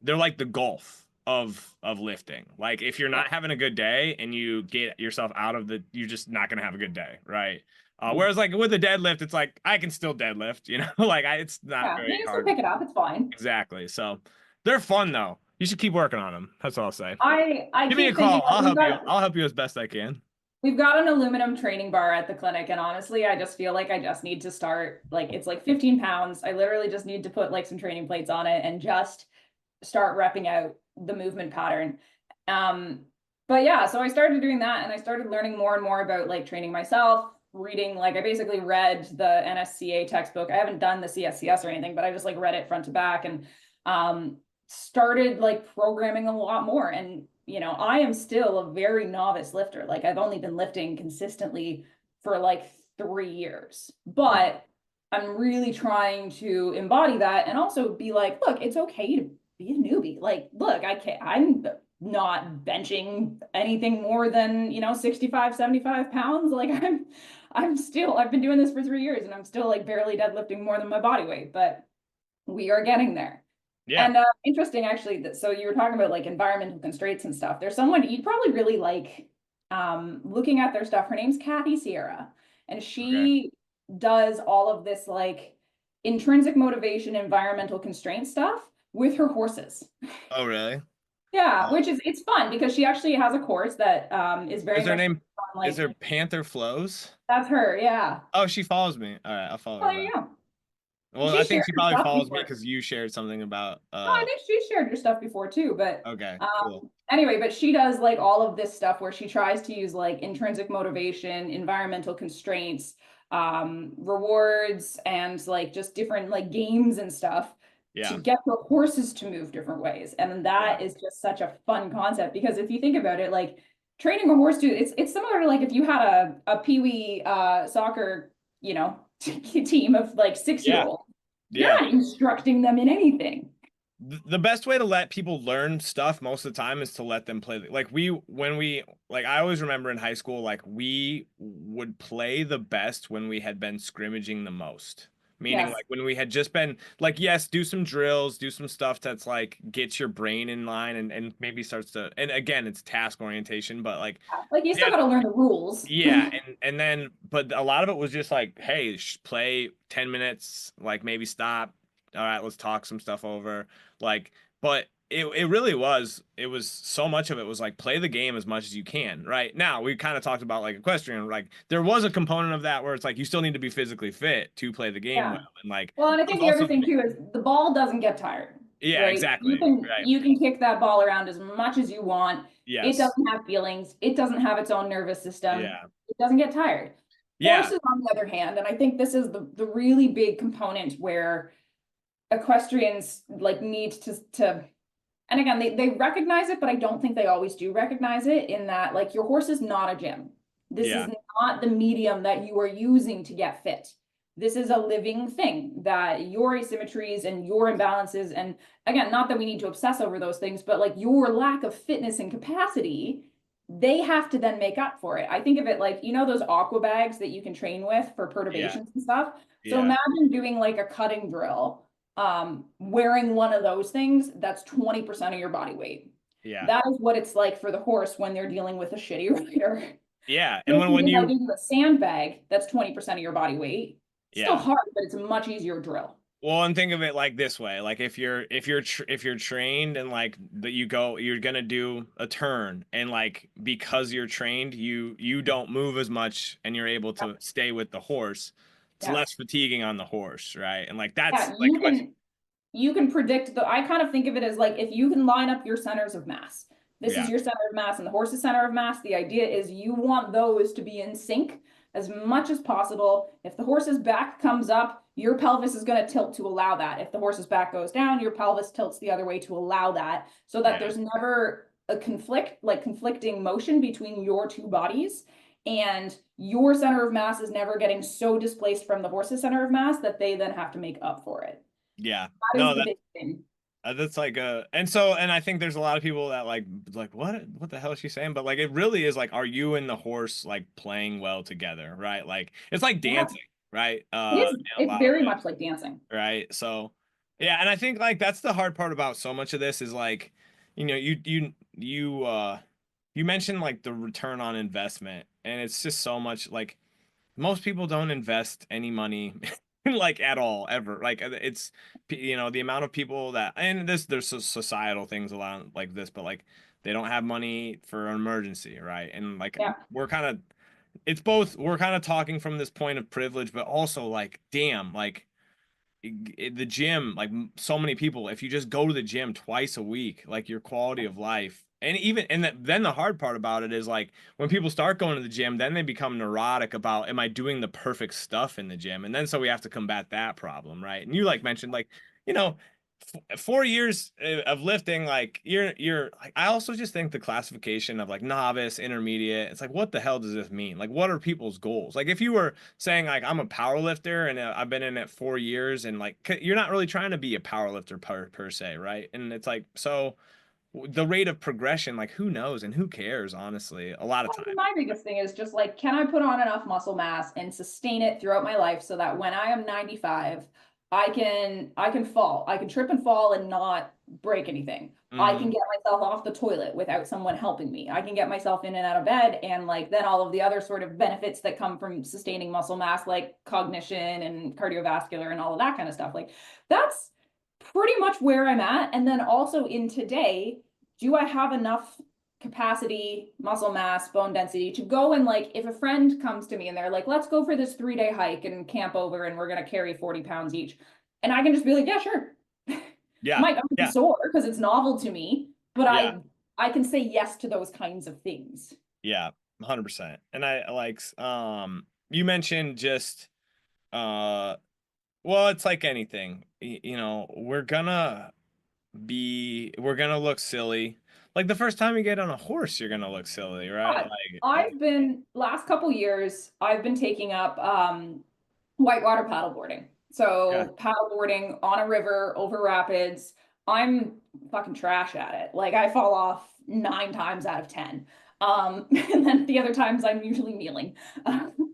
they're like the golf of lifting. Like if you're Yeah. not having a good day and you get yourself out of the, you're just not gonna have a good day, right? Mhm. Whereas like with a deadlift, it's like I can still deadlift, like it's not Yeah. You very can still hard. pick it up. It's fine. Exactly. So they're fun though. You should keep working on them. That's all I'll say. I Give me a keep thinking call. like I'll help you as best I can. we've got an aluminum training bar at the clinic, and honestly, I just feel like I just need to start like it's like 15 pounds. I literally just need to put like some training plates on it and just start repping out the movement pattern. Um, but yeah, so I started doing that and I started learning more and more about like training myself, reading like I basically read the NSCA textbook. I haven't done the CSCS or anything, but I just like read it front to back and um started like programming a lot more. And I am still a very novice lifter. Like I've only been lifting consistently for like 3 years, but I'm really trying to embody that and also be like, look, it's okay to be a newbie. Like, look, I'm not benching anything more than, 65, 75 pounds. Like I've been doing this for 3 years and I'm still like barely deadlifting more than my body weight, but we are getting there. Yeah. And interesting actually that so you were talking about like environmental constraints and stuff. There's someone you'd probably really like looking at their stuff. Her name's Kathy Sierra, and Okay. she does all of this like intrinsic motivation, environmental constraint stuff with her horses. Oh, really? Yeah, Uh, which is it's fun because she actually has a course that is is very her much name, on is like there Panther Flows? that's her. Yeah. Oh, she follows me. All right, I'll follow Oh, her there you back. go. Well, I She think shared she her probably stuff follows me before. because you shared something about No, I think she shared your stuff before too, but okay, cool. anyway, but she does like all of this stuff where she tries to use like intrinsic motivation, environmental constraints, rewards, and like just different like games and stuff to Yeah. get the horses to move different ways. And Yeah. that is just such a fun concept because if you think about it, like training a horse to it's similar to like if you had a peewee soccer, team of like 6 year Yeah. olds, you're Yeah. not instructing them in anything. The best way to let people learn stuff most of the time is to let them play. Like when we, like I always remember in high school, like we would play the best when we had been scrimmaging the most. Meaning Yes. like when we had just been like, yes, do some drills, do some stuff that's like gets your brain in line, and maybe starts to, and again, it's task orientation, but like, Like you still yeah, got to learn the rules. yeah, and then but a lot of it was just like, hey, play 10 minutes, like maybe stop. All right, let's talk some stuff over. Like, but it really was. It was so much of it was like play the game as much as you can. Right now, we kind of talked about like equestrian. Like there was a component of that where it's like you still need to be physically fit to play the game well, Yeah. and like Well, and I there's think the other also thing too is the ball doesn't get tired, yeah, right? You exactly. can Right. you can kick that ball around as much as you want. It Yes. doesn't have feelings. It doesn't have its own nervous system. Yeah. It doesn't get tired. Yeah. Horses, on the other hand, and I think this is the really big component where equestrians like need to and again they recognize it, but I don't think they always do recognize it in that like your horse is not a gym. This is Yeah. not the medium that you are using to get fit. This is a living thing that your asymmetries and your imbalances, and again, not that we need to obsess over those things, but like your lack of fitness and capacity, they have to then make up for it. I think of it like, you know, those aqua bags that you can train with for Yeah. perturbations and stuff. So Yeah. imagine doing like a cutting drill, wearing one of those things, that's 20% of your body weight. Yeah. That is what it's like for the horse when they're dealing with a shitty rider. Yeah. And If when I you give you a sandbag, that's 20% of your body weight. Still yeah. hard, but it's a much easier drill. Well, and think of it like this way: like if you're trained and like that you're gonna do a turn, and like because you're trained, you don't move as much, and you're able to stay with the horse. It's Yeah. less fatiguing on the horse, right? And like that's Yeah, like you can predict the I kind of think of it as like if you can line up your centers of mass. This is yeah, your center of mass and the horse's center of mass. The idea is you want those to be in sync as much as possible. If the horse's back comes up, your pelvis is going to tilt to allow that. If the horse's back goes down, your pelvis tilts the other way to allow that so that yeah, there's never a conflict, like conflicting motion between your two bodies. And your center of mass is never getting so displaced from the horse's center of mass that they then have to make up for it. yeah. That is No, the big thing. that's like and I think there's a lot of people that like what the hell is she saying? But like it really is like, are you and the horse like playing well together, right? Like it's like Yeah, dancing, right? it is. In a It's lot of very ways. much like dancing. Right? So, yeah, and I think like that's the hard part about so much of this is like, you mentioned like the return on investment, and it's just so much like most people don't invest any money like at all ever. Like it's the amount of people that and there's societal things around like this, but like they don't have money for an emergency, right? And like Yeah. we're kind of it's both we're kind of talking from this point of privilege, but also like damn, like the gym, like so many people, if you just go to the gym twice a week, like your quality of life, and even then the hard part about it is like when people start going to the gym, then they become neurotic about am I doing the perfect stuff in the gym, and then so we have to combat that problem, right? And you like mentioned like you know 4 years of lifting, like you're like I also just think the classification of like novice, intermediate, it's like what the hell does this mean? Like what are people's goals? Like if you were saying like I'm a power lifter and I've been in it 4 years and like you're not really trying to be a power lifter per se, right? And it's like so the rate of progression, like who knows and who cares, honestly, a lot of time. My biggest thing is just like, can I put on enough muscle mass and sustain it throughout my life so that when I am 95, I can fall. I can trip and fall and not break anything. I can Hmm. get myself off the toilet without someone helping me. I can get myself in and out of bed and like then all of the other sort of benefits that come from sustaining muscle mass like cognition and cardiovascular and all of that kind of stuff. Like that's pretty much where I'm at. And then also in today, do I have enough capacity, muscle mass, bone density to go and like if a friend comes to me and they're like, let's go for this 3-day hike and camp over and we're gonna carry 40 pounds each. And I can just be like, yeah, sure. Yeah, Might be yeah, sore because it's novel to me, but yeah, I can say yes to those kinds of things. yeah, 100%. And I like you mentioned just uh well, it's like anything. We're gonna look silly. Like the first time you get on a horse, you're gonna look silly, right? But I've been last couple years, I've been taking up whitewater paddleboarding. yeah, So paddleboarding on a river over rapids. I'm fucking trash at it. Like I fall off 9 times out of 10. And then the other times I'm usually kneeling.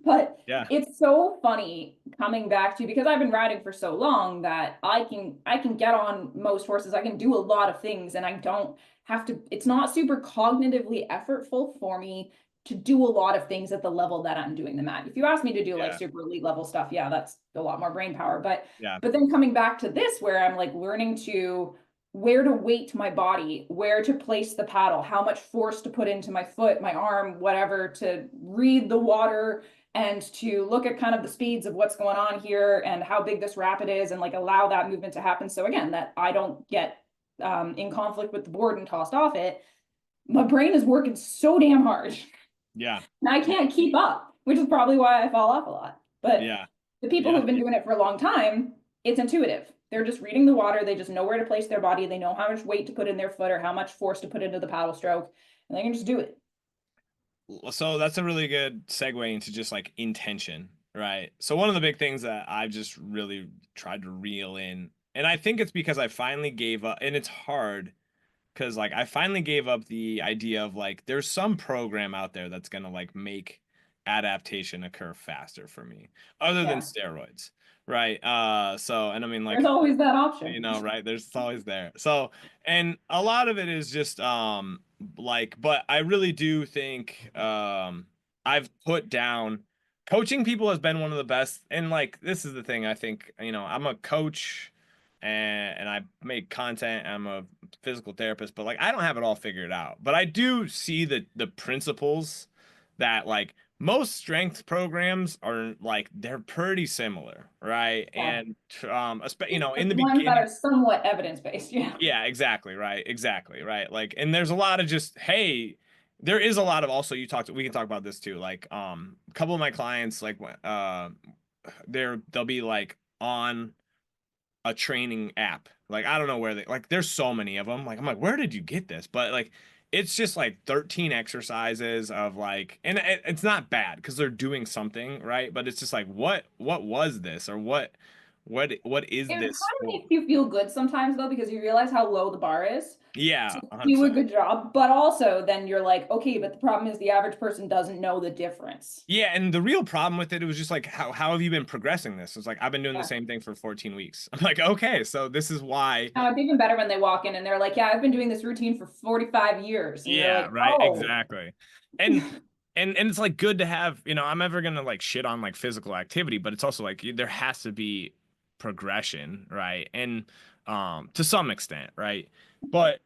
But yeah, it's so funny coming back to because I've been riding for so long that I can get on most horses. I can do a lot of things and I don't have to, it's not super cognitively effortful for me to do a lot of things at the level that I'm doing them at. If you ask me to do like yeah, super elite level stuff, yeah, that's a lot more brain power. But yeah, but then coming back to this where I'm like learning to where to weight my body, where to place the paddle, how much force to put into my foot, my arm, whatever, to read the water and to look at kind of the speeds of what's going on here and how big this rapid is and like allow that movement to happen. So again, that I don't get in conflict with the board and tossed off it. My brain is working so damn hard. Yeah. And I can't keep up, which is probably why I fall off a lot. But Yeah. the people Yeah. who've been doing it for a long time, it's intuitive. They're just reading the water. They just know where to place their body. They know how much weight to put in their foot or how much force to put into the paddle stroke, and they can just do it. So that's a really good segue into just like intention, right? So one of the big things that I've just really tried to reel in, and I think it's because I finally gave up, and it's hard because like I finally gave up the idea of like there's some program out there that's gonna like make adaptation occur faster for me, other than Yeah, steroids, right? So and I mean there's like always that option. right? There's it's always there. So, and a lot of it is just like, but I really do think I've put down coaching people has been one of the best. And like this is the thing, I think, I'm a coach and I make content, I'm a physical therapist, but like I don't have it all figured out. But I do see the principles that like most strength programs are like they're pretty similar, right? Yeah. And in the Ones that are beginning, somewhat evidence-based. Yeah. yeah, exactly, right. Like, and there's a lot of just, hey, there is a lot of also we can talk about this too. Like, a couple of my clients, like, they'll be like on a training app. Like I don't know where they like there's so many of them. Like I'm like, where did you get this? But like it's just like 13 exercises of like and it's not bad because they're doing something, right? But it's just like what was this or what is It kind this of for? makes you feel good sometimes though, because you realize how low the bar is Yeah, to do a 100%. good job. But also then you're like, okay, but the problem is the average person doesn't know the difference. Yeah, and the real problem with it was just like how have you been progressing this? It's like I've been doing the Yeah. same thing for 14 weeks. I'm like, okay, so this is why. It's even better when they walk in and they're like, yeah, I've been doing this routine for 45 years. And you're Yeah, like, right, oh, exactly. And and it's like good to have, I'm never gonna like shit on like physical activity, but it's also like there has to be progression, right? And to some extent, right? But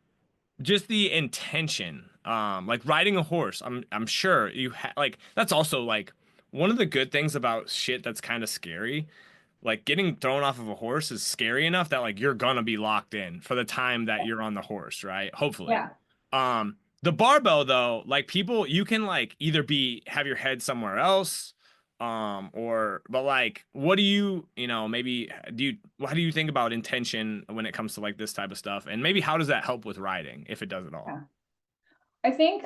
just the intention, like riding a horse, I'm sure like that's also like one of the good things about shit that's kind of scary, like getting thrown off of a horse is scary enough that like you're gonna be locked in for the time that you're on the horse, right? Hopefully. yeah. The barbell though, like people you can like either have your head somewhere else, or but like what do maybe how do you think about intention when it comes to like this type of stuff? And maybe how does that help with riding if it does at all? Yeah. I think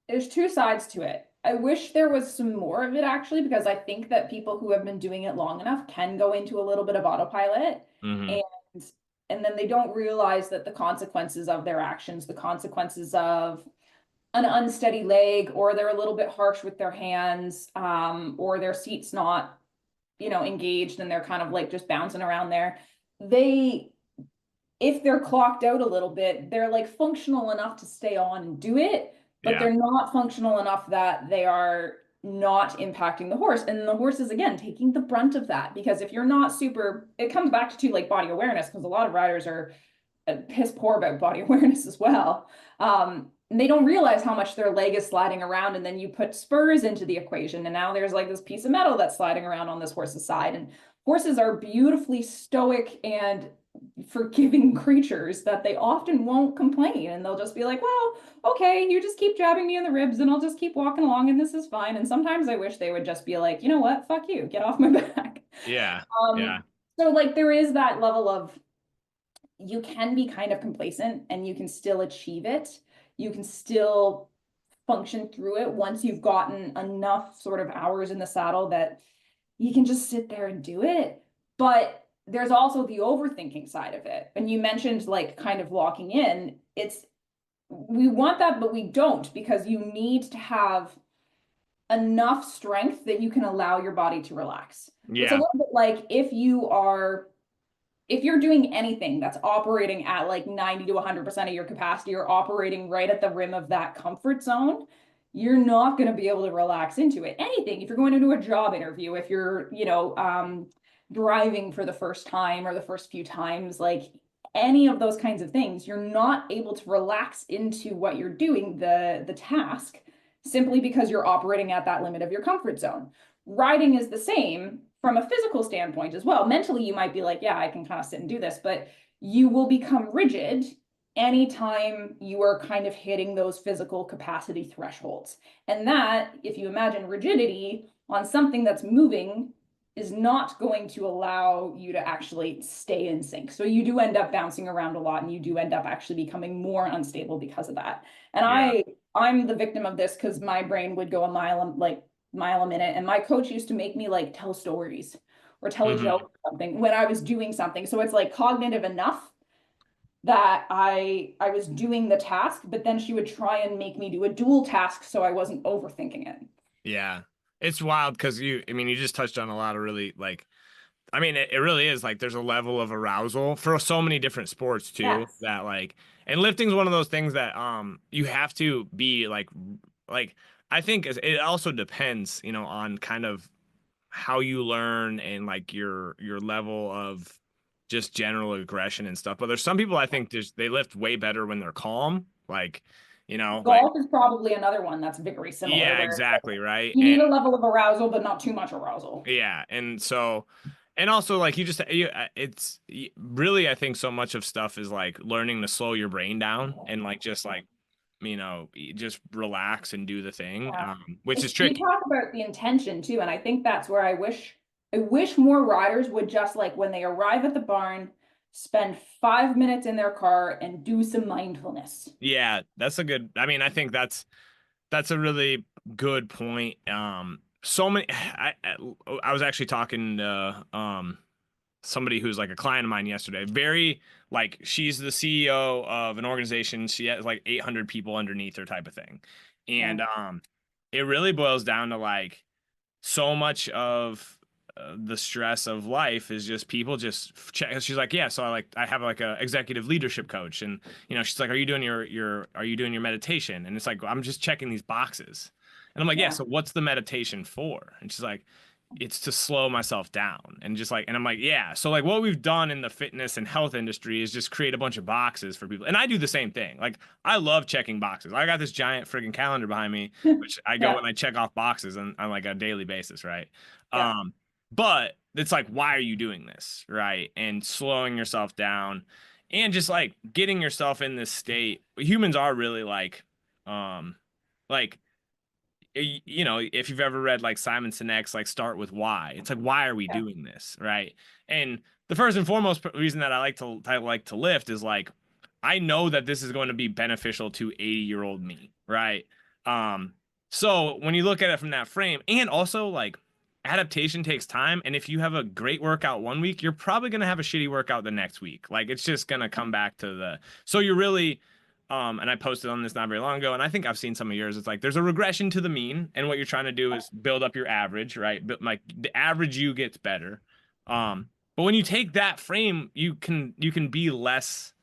there's two sides to it. I wish there was some more of it actually, because I think that people who have been doing it long enough can go into a little bit of autopilot Mm-hmm. and and then they don't realize that the consequences of their actions, the consequences of an unsteady leg, or they're a little bit harsh with their hands, or their seat's not, engaged and they're kind of like just bouncing around there. They if they're clocked out a little bit, they're like functional enough to stay on and do it, but Yeah. they're not functional enough that they are not impacting the horse. And the horse is again taking the brunt of that because if you're not super, it comes back to like body awareness because a lot of riders are piss poor about body awareness as well. And they don't realize how much their leg is sliding around. And then you put spurs into the equation. And now there's like this piece of metal that's sliding around on this horse's side. And horses are beautifully stoic and forgiving creatures that they often won't complain. And they'll just be like, well, okay, you just keep jabbing me in the ribs and I'll just keep walking along and this is fine. And sometimes I wish they would just be like, you know what, fuck you, get off my back. Yeah. Um, Yeah. so like there is that level of you can be kind of complacent and you can still achieve it. You can still function through it once you've gotten enough sort of hours in the saddle that you can just sit there and do it. But there's also the overthinking side of it. And you mentioned like kind of locking in. We want that, but we don't because you need to have enough strength that you can allow your body to relax. So it's a Yeah. little bit like if you're doing anything that's operating at like 90 to 100% of your capacity or operating right at the rim of that comfort zone, you're not going to be able to relax into it. Anything, if you're going into a job interview, if you're, driving for the first time or the first few times, like any of those kinds of things, you're not able to relax into what you're doing, the task, simply because you're operating at that limit of your comfort zone. Riding is the same from a physical standpoint as well. Mentally, you might be like, yeah, I can kind of sit and do this, but you will become rigid anytime you are kind of hitting those physical capacity thresholds. And that, if you imagine rigidity on something that's moving, is not going to allow you to actually stay in sync. So you do end up bouncing around a lot, and you do end up actually becoming more unstable because of that. And Yeah. I'm the victim of this because my brain would go a mile a minute, and my coach used to make me like tell stories or tell a Hmm. joke or something when I was doing something. So it's like cognitive enough that I was doing the task, but then she would try and make me do a dual task so I wasn't overthinking it. Yeah. It's wild because I mean, you just touched on a lot of really like, I mean, it really is like there's a level of arousal for so many different sports too Yes. that like, and lifting's one of those things that you have to be like I think it also depends, you know, on kind of how you learn and like your level of just general aggression and stuff. But there's some people I think just they lift way better when they're calm, like, you know, like Golf is probably another one that's very similar, yeah, where it's like exactly, right. you And need a level of arousal, but not too much arousal. yeah, and so, and also like really I think so much of stuff is like learning to slow your brain down and like just like you know just relax and do the thing, Yeah. which is You tricky. talk about the intention too, and I think that's where I wish more riders would just like when they arrive at the barn, spend 5 minutes in their car and do some mindfulness. Yeah, that's a good. I mean, I think that's a really good point. So many. I was actually talking to somebody who's like a client of mine yesterday. Very like she's the CEO of an organization. She has like 800 people underneath her type of thing. Yeah. And it really boils down to like so much of the stress of life is just people just check. She's like, yeah, so I have like a executive leadership coach, and you know, she's like, are you doing your meditation? And it's like, I'm just checking these boxes, and I'm like, yeah, Yeah. so what's the meditation for? And she's like, it's to slow myself down and just like, and I'm like, yeah, so like what we've done in the fitness and health industry is just create a bunch of boxes for people, and I do the same thing. Like I love checking boxes. I got this giant friggin' calendar behind me which I go Yeah. and I check off boxes on like a daily basis, right? Yeah. Um, but it's like, why are you doing this, right? And slowing yourself down and just like getting yourself in this state. Humans are really um, like you know, if you've ever read like Simon Sinek's like Start with Why, it's like why are we Yeah. doing this, right? And the first and foremost reason that I like to lift is like I know that this is going to be beneficial to 80-year-old me, right? Um, so when you look at it from that frame, and also like adaptation takes time, and if you have a great workout one week, you're probably gonna have a shitty workout the next week. Like it's just gonna come back to the so you're really and I posted on this not very long ago, and I think I've seen some of yours. It's like there's a regression to the mean, and what you're trying to do is build up your average, right? But like the average you gets better. But when you take that frame, you can be less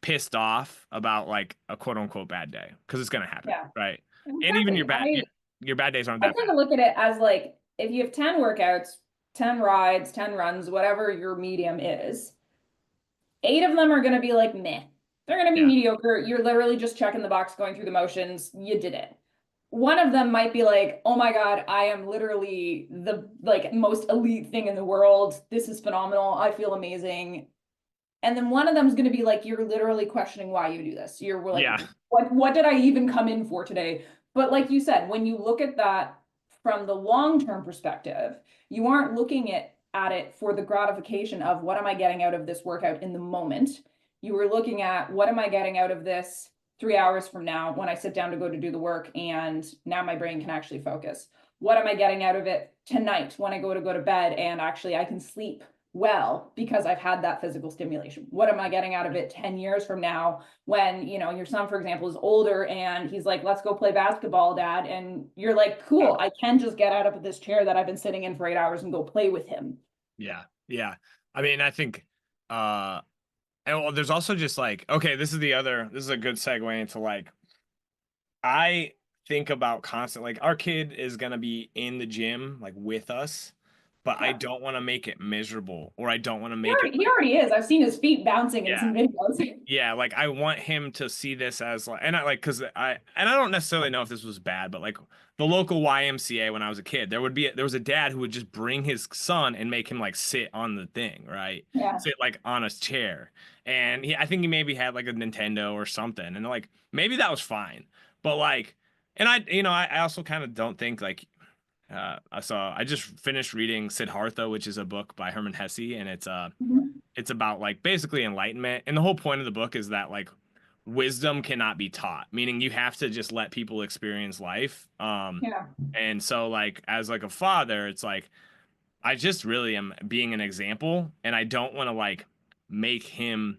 pissed off about like a quote unquote bad day because it's gonna happen, Yeah. right? And even Exactly. your bad days aren't I that tend bad. to look at it as like if you have 10 workouts, 10 rides, 10 runs, whatever your medium is, 8 of them are going to be like meh. They're going to be Yeah, mediocre. You're literally just checking the box, going through the motions. You did it. One of them might be like, oh my God, I am literally the like most elite thing in the world. This is phenomenal. I feel amazing. And then one of them is going to be like, you're literally questioning why you do this. You're like, yeah, what did I even come in for today? But like you said, when you look at that from the long-term perspective, you aren't looking at it for the gratification of what am I getting out of this workout in the moment. You were looking at what am I getting out of this 3 hours from now when I sit down to go to do the work and now my brain can actually focus. What am I getting out of it tonight when I go to bed and actually I can sleep well because I've had that physical stimulation? What am I getting out of it 10 years from now when, you know, your son, for example, is older and he's like, let's go play basketball, dad. And you're like, cool, I can just get out of this chair that I've been sitting in for 8 hours and go play with him. yeah, yeah. I mean, I think and well, there's also just like, okay, this is a good segue into like I think about constant like our kid is gonna be in the gym like with us, but I Yeah. don't want to make it miserable, or I don't want to He make it already, he like, already is. I've seen his feet bouncing in yeah. some videos. Yeah, like I want him to see this as like, and I like, because I don't necessarily know if this was bad, but like the local YMCA when I was a kid, there was a dad who would just bring his son and make him like sit on the thing, right? Yeah. Sit like on a chair. And I think he maybe had like a Nintendo or something. And like maybe that was fine. But like, and I also kind of don't think like I just finished reading Siddhartha, which is a book by Hermann Hesse, and Mhm. it's about like basically enlightenment. And the whole point of the book is that like wisdom cannot be taught, meaning you have to just let people experience life. Yeah. And so like as like a father, it's like I just really am being an example, and I don't want to like make him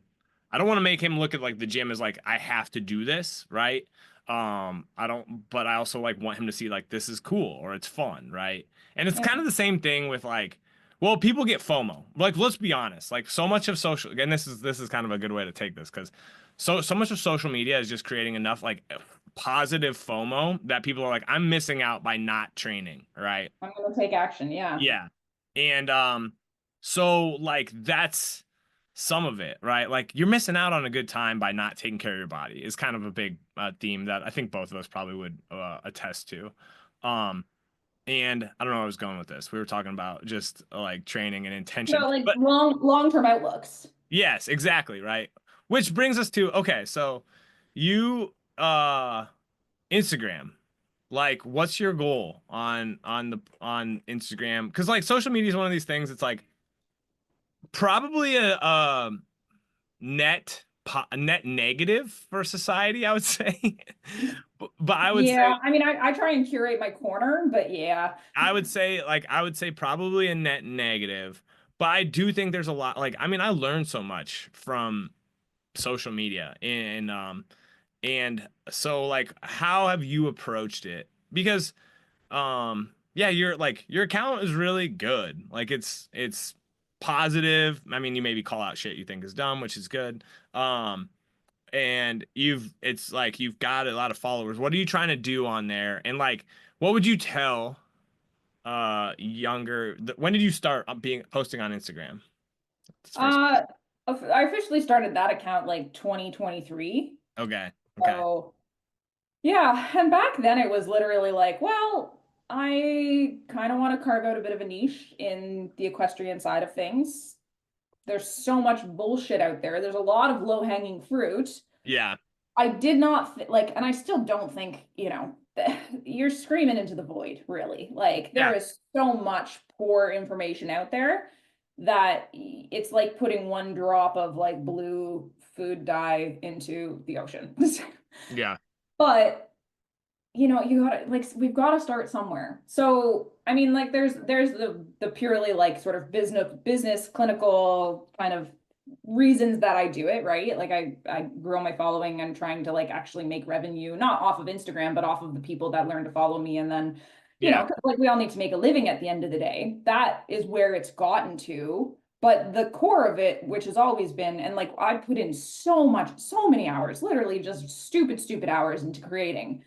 I don't want to make him look at like the gym as like I have to do this, right? I don't, but I also like want him to see like this is cool or it's fun, right? And it's Yeah. kind of the same thing with like, well, people get FOMO. Like, let's be honest, like so much of social, and this is kind of a good way to take this because so much of social media is just creating enough like positive FOMO that people are like, I'm missing out by not training, right? I'm gonna take action. Yeah. Yeah. And so like that's some of it, right? Like you're missing out on a good time by not taking care of your body is kind of a big theme that I think both of us probably would attest to. Um and I don't know where I was going with this. We were talking about just like training and intention. No, like But long-term outlooks. yes, exactly, right? Which brings us to okay, so you Instagram. Like, what's your goal on Instagram? Because like social media is one of these things. It's like probably a net negative for society, I would say. But I would Yeah, say I mean, I try and curate my corner, but yeah. I would say probably a net negative. But I do think there's a lot. Like, I mean, I learned so much from social media, and so like, how have you approached it? Because yeah, your account is really good. Like it's positive. I mean, you maybe call out shit you think is dumb, which is good. um and it's like you've got a lot of followers. What are you trying to do on there? And like what would you tell when did you start being posting on Instagram? That's the first Uh, I officially started that account like 2023. Okay. Okay. So yeah, and back then it was literally like, well, I kind of want to carve out a bit of a niche in the equestrian side of things. There's so much bullshit out there. There's a lot of low-hanging fruit. Yeah. I did not like, and I still don't think, you're screaming into the void, really. Like, there Yeah. is so much poor information out there that it's like putting one drop of like blue food dye into the ocean. Yeah. But you gotta like we've got to start somewhere. So I mean, like there's the purely like sort of business clinical kind of reasons that I do it, right? Like I grow my following and trying to like actually make revenue, not off of Instagram, but off of the people that learn to follow me. And then, Yeah. 'cause, like we all need to make a living at the end of the day. That is where it's gotten to. But the core of it, which has always been, and like I put in so many hours, literally just stupid hours into creating,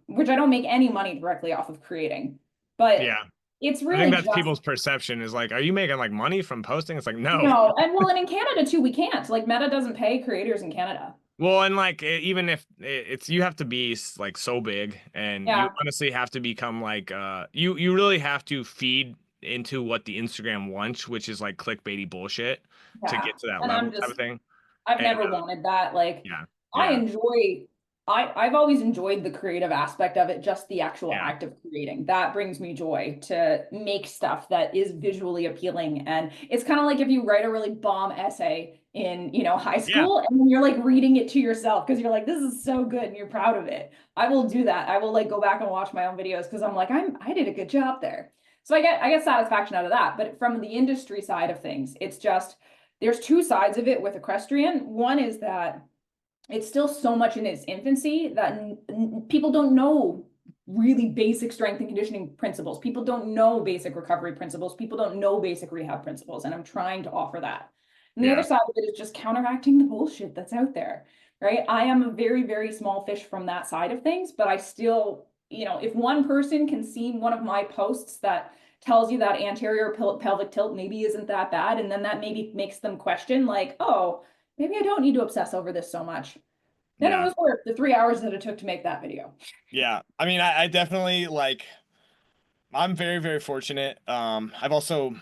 which I don't make any money directly off of creating. But Yeah. it's I think really that's just people's perception is like, are you making like money from posting? It's like, no. no. And well, and in Canada too, we can't. Like Meta doesn't pay creators in Canada. Well, and like even if it's you have to be like so big, and you Yeah, honestly have to become like you really have to feed into what the Instagram wants, which is like clickbaity bullshit to yeah. get to that And level type of thing. I've And never wanted that. Like yeah, I yeah, enjoy I've always enjoyed the creative aspect of it, just the actual yeah, act of creating. That brings me joy to make stuff that is visually appealing. And it's kind of like if you write a really bomb essay in, high yeah, school and then you're like reading it to yourself because you're like, this is so good and you're proud of it. I will do that. I will like go back and watch my own videos because I'm like, I did a good job there. So I get satisfaction out of that. But from the industry side of things, it's just there's two sides of it with equestrian. One is that it's still so much in its infancy that people don't know really basic strength and conditioning principles. People don't know basic recovery principles. People don't know basic rehab principles. And I'm trying to offer that. And the other yeah, side of it is just counteracting the bullshit that's out there, right? I am a very, very small fish from that side of things, but I still, if one person can see one of my posts that tells you that anterior pelvic tilt maybe isn't that bad. And then that maybe makes them question, like, oh, maybe I don't need to obsess over this so much. Then it Yeah. was worth the 3 hours that it took to make that video. Yeah. I mean, I definitely like, I'm very, very fortunate. I've also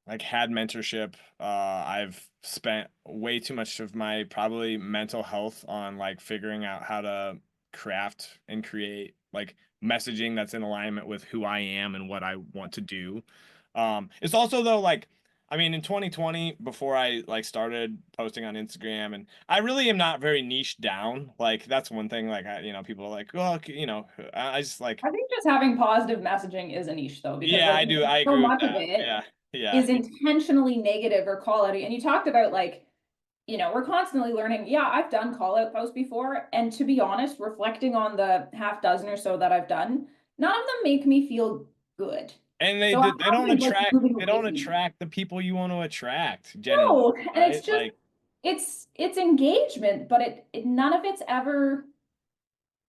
like had mentorship. I've spent way too much of my probably mental health on like figuring out how to craft and create like messaging that's in alignment with who I am and what I want to do. It's also though like I mean in 2020 before I like started posting on Instagram and I really am not very niche down. Like that's one thing like people are like, "Oh, I just like I think just having positive messaging is a niche though, because yeah, like I do. I so agree with much of that. it Yeah. Yeah. is intentionally negative or quality. And you talked about like, we're constantly learning. Yeah, I've done call out posts before. And to be honest, reflecting on the half dozen or so that I've done, none of them make me feel good. And So I they have don't been like attract moving they away don't from them. attract the people you want to attract generally, No, and it's right? just it's engagement, but it none of it's ever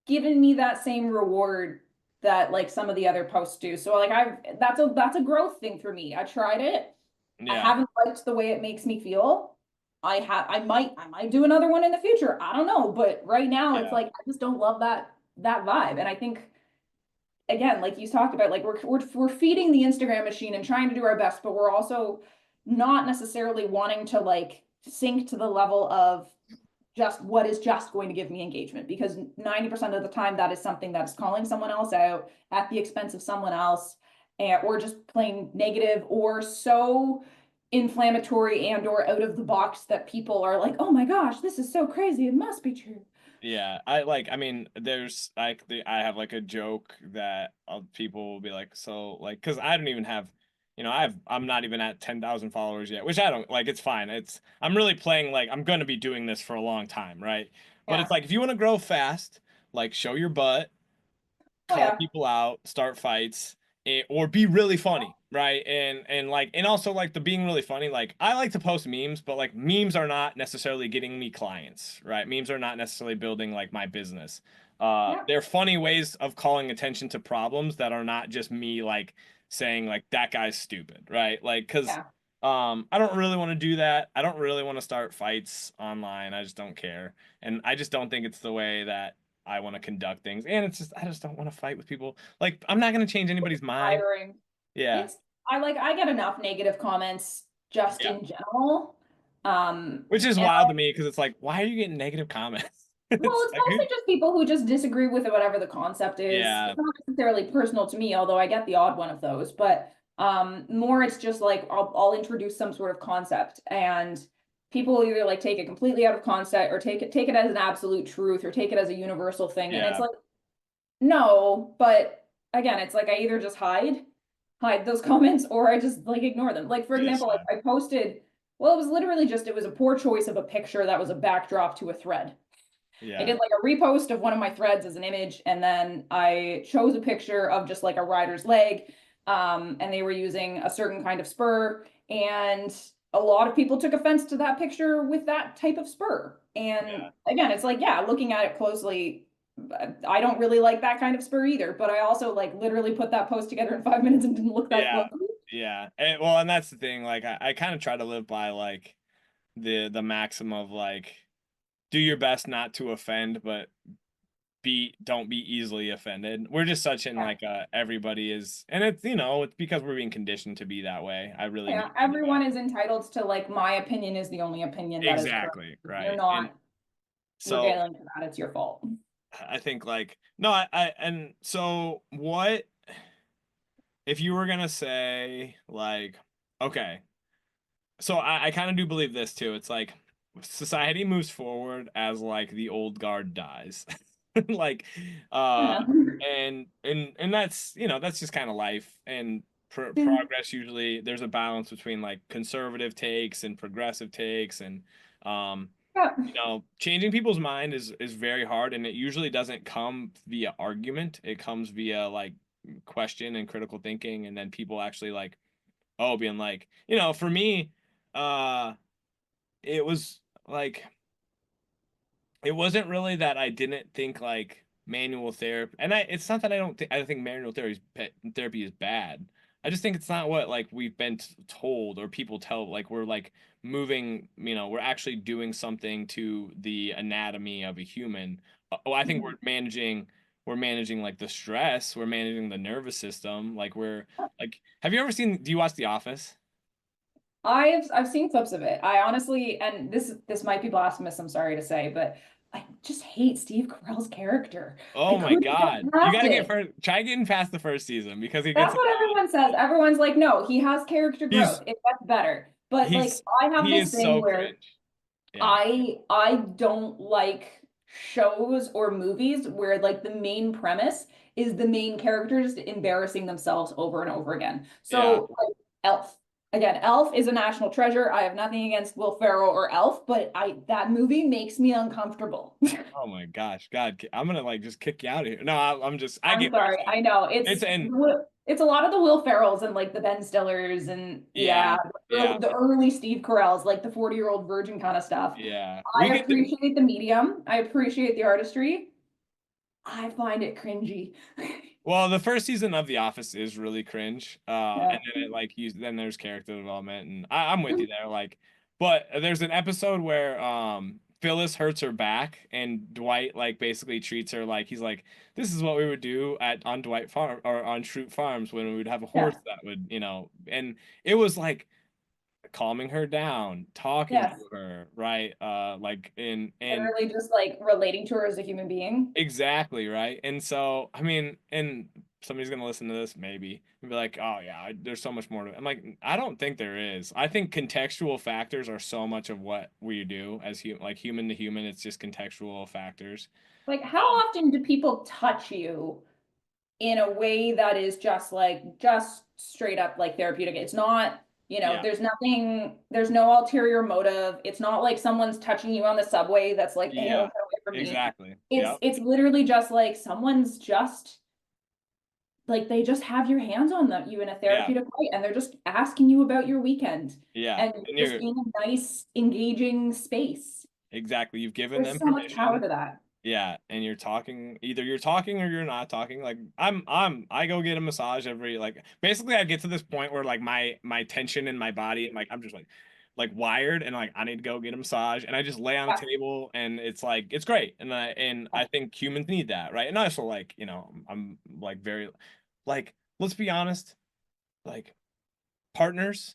given me that same reward that like some of the other posts do. So like that's a growth thing for me. I tried it. I Yeah. haven't liked the way it makes me feel. I might do another one in the future. I don't know, but right now it's Yeah. like I just don't love that vibe. And I think again, like you talked about, like we're feeding the Instagram machine and trying to do our best, but we're also not necessarily wanting to like sink to the level of just what is just going to give me engagement, because 90% of the time that is something that's calling someone else out at the expense of someone else, or just plain negative or so inflammatory and or out of the box that people are like, oh my gosh, this is so crazy, it must be true. Yeah. I mean, there's like I have like a joke that people will be like, so like, cause I don't even have, I'm not even at 10,000 followers yet, which I don't like, it's fine. I'm really playing like, I'm going to be doing this for a long time, right? But it's Yeah. like, if you want to grow fast, like show your butt, Oh call yeah. people out, start fights, or be really funny, right? And like and also like the being really funny, like I like to post memes, but like memes are not necessarily getting me clients, right? Memes are not necessarily building like my business. Yeah. They're funny ways of calling attention to problems that are not just me like saying like that guy's stupid, right? Like cuz Yeah. I don't really want to do that. I don't really want to start fights online. I just don't care. And I just don't think it's the way that I want to conduct things. And it's just I just don't want to fight with people. Like I'm not going to change anybody's mind. Tiring. Yeah. It's I get enough negative comments just Yeah. in general. Which is And wild to me because it's like why are you getting negative comments? well, It's it's like mostly just people who just disagree with whatever the concept is. yeah. It's not necessarily personal to me, although I get the odd one of those, but more it's just like I'll introduce some sort of concept and people will either like take it completely out of concept or take it as an absolute truth or take it as a universal thing. And it's Yeah. like, no, but again, it's like I either just hide those comments or I just like ignore them. Like for Yes. example, like I posted, well, it was literally just it was a poor choice of a picture that was a backdrop to a thread. I Yeah. did like a repost of one of my threads as an image, and then I chose a picture of just like a rider's leg. And they were using a certain kind of spur, and a lot of people took offense to that picture with that type of spur. And Yeah. again, it's like, yeah, looking at it closely, I don't really like that kind of spur either, but I also like literally put that post together in 5 minutes and didn't look that Yeah. closely. Yeah. And that's the thing. Like I kind of try to live by like the maxim of like do your best not to offend, but don't be easily offended. We're just such in Yeah. like everybody is and it's it's because we're being conditioned to be that way. I really Yeah, mean everyone is entitled to like my opinion is the only opinion that is correct. exactly, You're right. And not so regaling to that, it's your fault. I think like no, I and so what if you were gonna say like okay, so I kind of do believe this too. It's like society moves forward as like the old guard dies. Like uh Yeah. and that's that's just kind of life and Yeah. progress usually there's a balance between like conservative takes and progressive takes and um changing people's mind is very hard and it usually doesn't come via argument. It comes via like question and critical thinking and then people actually like being like for me uh it was like it wasn't really that I didn't think like manual therapy and it's not that I think manual therapy is bad I just think it's not what like we've been told or people tell. Like we're like moving, we're actually doing something to the anatomy of a human. Oh, I think Mhm. we're managing like the stress, we're managing the nervous system. Like we're like, have you ever seen? Do you watch The Office? I've seen clips of it. I honestly, and this might be blasphemous, I'm sorry to say, but I just hate Steve Carell's character. I Oh my couldn't get God, you got past to get it. first. Try getting past the first season because he gets That's what everyone says. Everyone's like, no, he has character he's growth. It gets better. But like I have he this is thing so where cringe. Yeah, I don't like shows or movies where like the main premise is the main characters embarrassing themselves over and over again. yeah. So like Elf. Again, Elf is a national treasure. I have nothing against Will Ferrell or Elf, but I that movie makes me uncomfortable. Oh my gosh, God, I'm gonna like just kick you out of here. No, I'm just, I I'm get what sorry. you're I saying. know It's and it's a lot of the Will Ferrells and like the Ben Stillers and yeah, yeah, yeah, the early Steve Carells, like the 40-year-old virgin kind of stuff. yeah. We I get the appreciate the medium. I appreciate the artistry. I find it cringy. well, the first season of The Office is really cringe. Yeah. And then it like you then there's character development, and I'm with you there. Like, but there's an episode where Phyllis hurts her back, and Dwight like basically treats her like he's like, this is what we would do at on Dwight Farm or on Shroot Farms when we would have a horse Yeah. that would, and it was like calming her down, talking to Yes. her, right? Like in and Literally just like relating to her as a human being. exactly, right? And so, I mean, and somebody's gonna listen to this maybe and be like, "Oh yeah, there's so much more to it." I'm like, I don't think there is. I think contextual factors are so much of what we do as like human to human. It's just contextual factors. Like, how Um, often do people touch you in a way that is just like just straight up like therapeutic? It's not, yeah, there's nothing, there's no ulterior motive. It's not like someone's touching you on the subway that's like, ew, get yeah, away from me. exactly. It's Yep. it's literally just like someone's just like they just have your hands on you in a Yeah, therapeutic way and they're just asking you about your weekend yeah. and And just you're in a nice engaging space. exactly. You've given There's them so much power permission. to that. Yeah, and you're talking, either you're talking or you're not talking. Like I go get a massage every, like, basically I get to this point where like my tension in my body, like I'm just like wired, and like I need to go get a massage, and I just lay on a Yeah. table, and it's like it's great. And I think humans need that, right? And I also like, I'm like very like, let's be honest, like partners,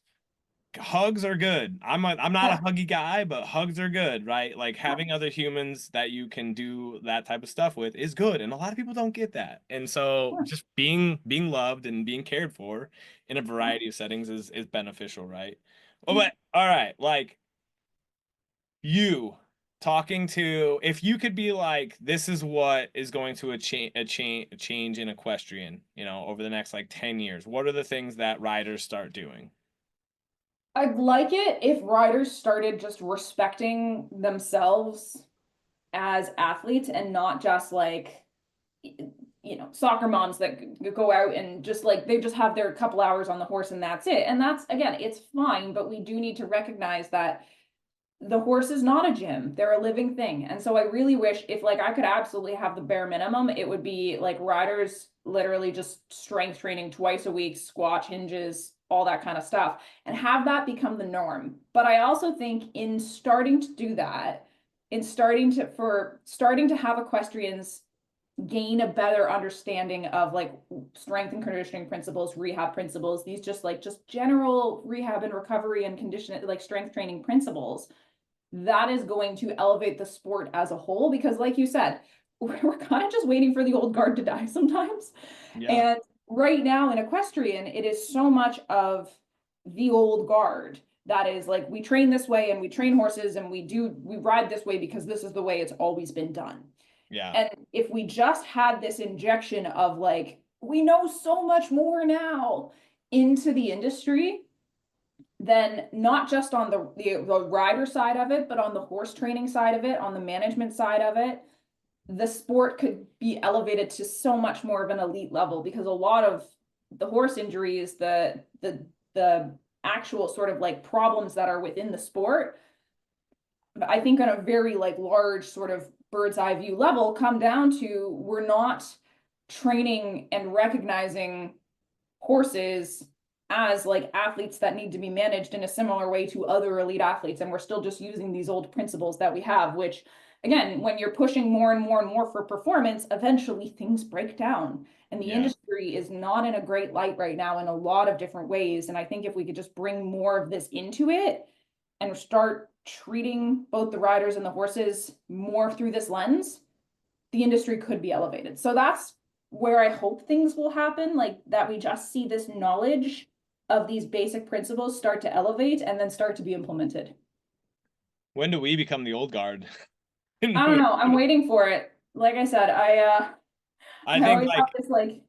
hugs are good. I'm not a Yeah. huggy guy, but hugs are good, right? Like having other humans that you can do that type of stuff with is good, and a lot of people don't get that. And so Yeah. just being loved and being cared for in a variety of settings is beneficial, right? Oh, Yeah. but all right, like you talking to, if you could be like, this is what is going to a change in equestrian, over the next like 10 years. What are the things that riders start doing? I'd like it if riders started just respecting themselves as athletes and not just like, soccer moms that go out and just like they just have their couple hours on the horse and that's it. And that's again, it's fine, but we do need to recognize that the horse is not a gym. They're a living thing. And so I really wish if like I could absolutely have the bare minimum, it would be like riders literally just strength training twice a week, squat hinges, all that kind of stuff, and have that become the norm. But I also think in starting to do that, in starting to have equestrians gain a better understanding of like strength and conditioning principles, rehab principles, these just general rehab and recovery and condition like strength training principles, that is going to elevate the sport as a whole because like you said, we're kind of just waiting for the old guard to die sometimes. Yeah. And right now in equestrian, it is so much of the old guard that is like we train this way and we train horses and we ride this way because this is the way it's always been done. Yeah. And if we just had this injection of like, we know so much more now into the industry, then not just on the rider side of it, but on the horse training side of it, on the management side of it, the sport could be elevated to so much more of an elite level because a lot of the horse injuries, the actual sort of like problems that are within the sport, I think on a very like large sort of bird's eye view level come down to we're not training and recognizing horses as like athletes that need to be managed in a similar way to other elite athletes. And we're still just using these old principles that we have, which again, when you're pushing more and more and more for performance, eventually things break down. And the Yeah. industry is not in a great light right now in a lot of different ways. And I think if we could just bring more of this into it and start treating both the riders and the horses more through this lens, the industry could be elevated. So that's where I hope things will happen, like that we just see this knowledge of these basic principles start to elevate and then start to be implemented. When do we become the old guard? I don't know. I'm waiting for it. Like I said, I I think always have like this like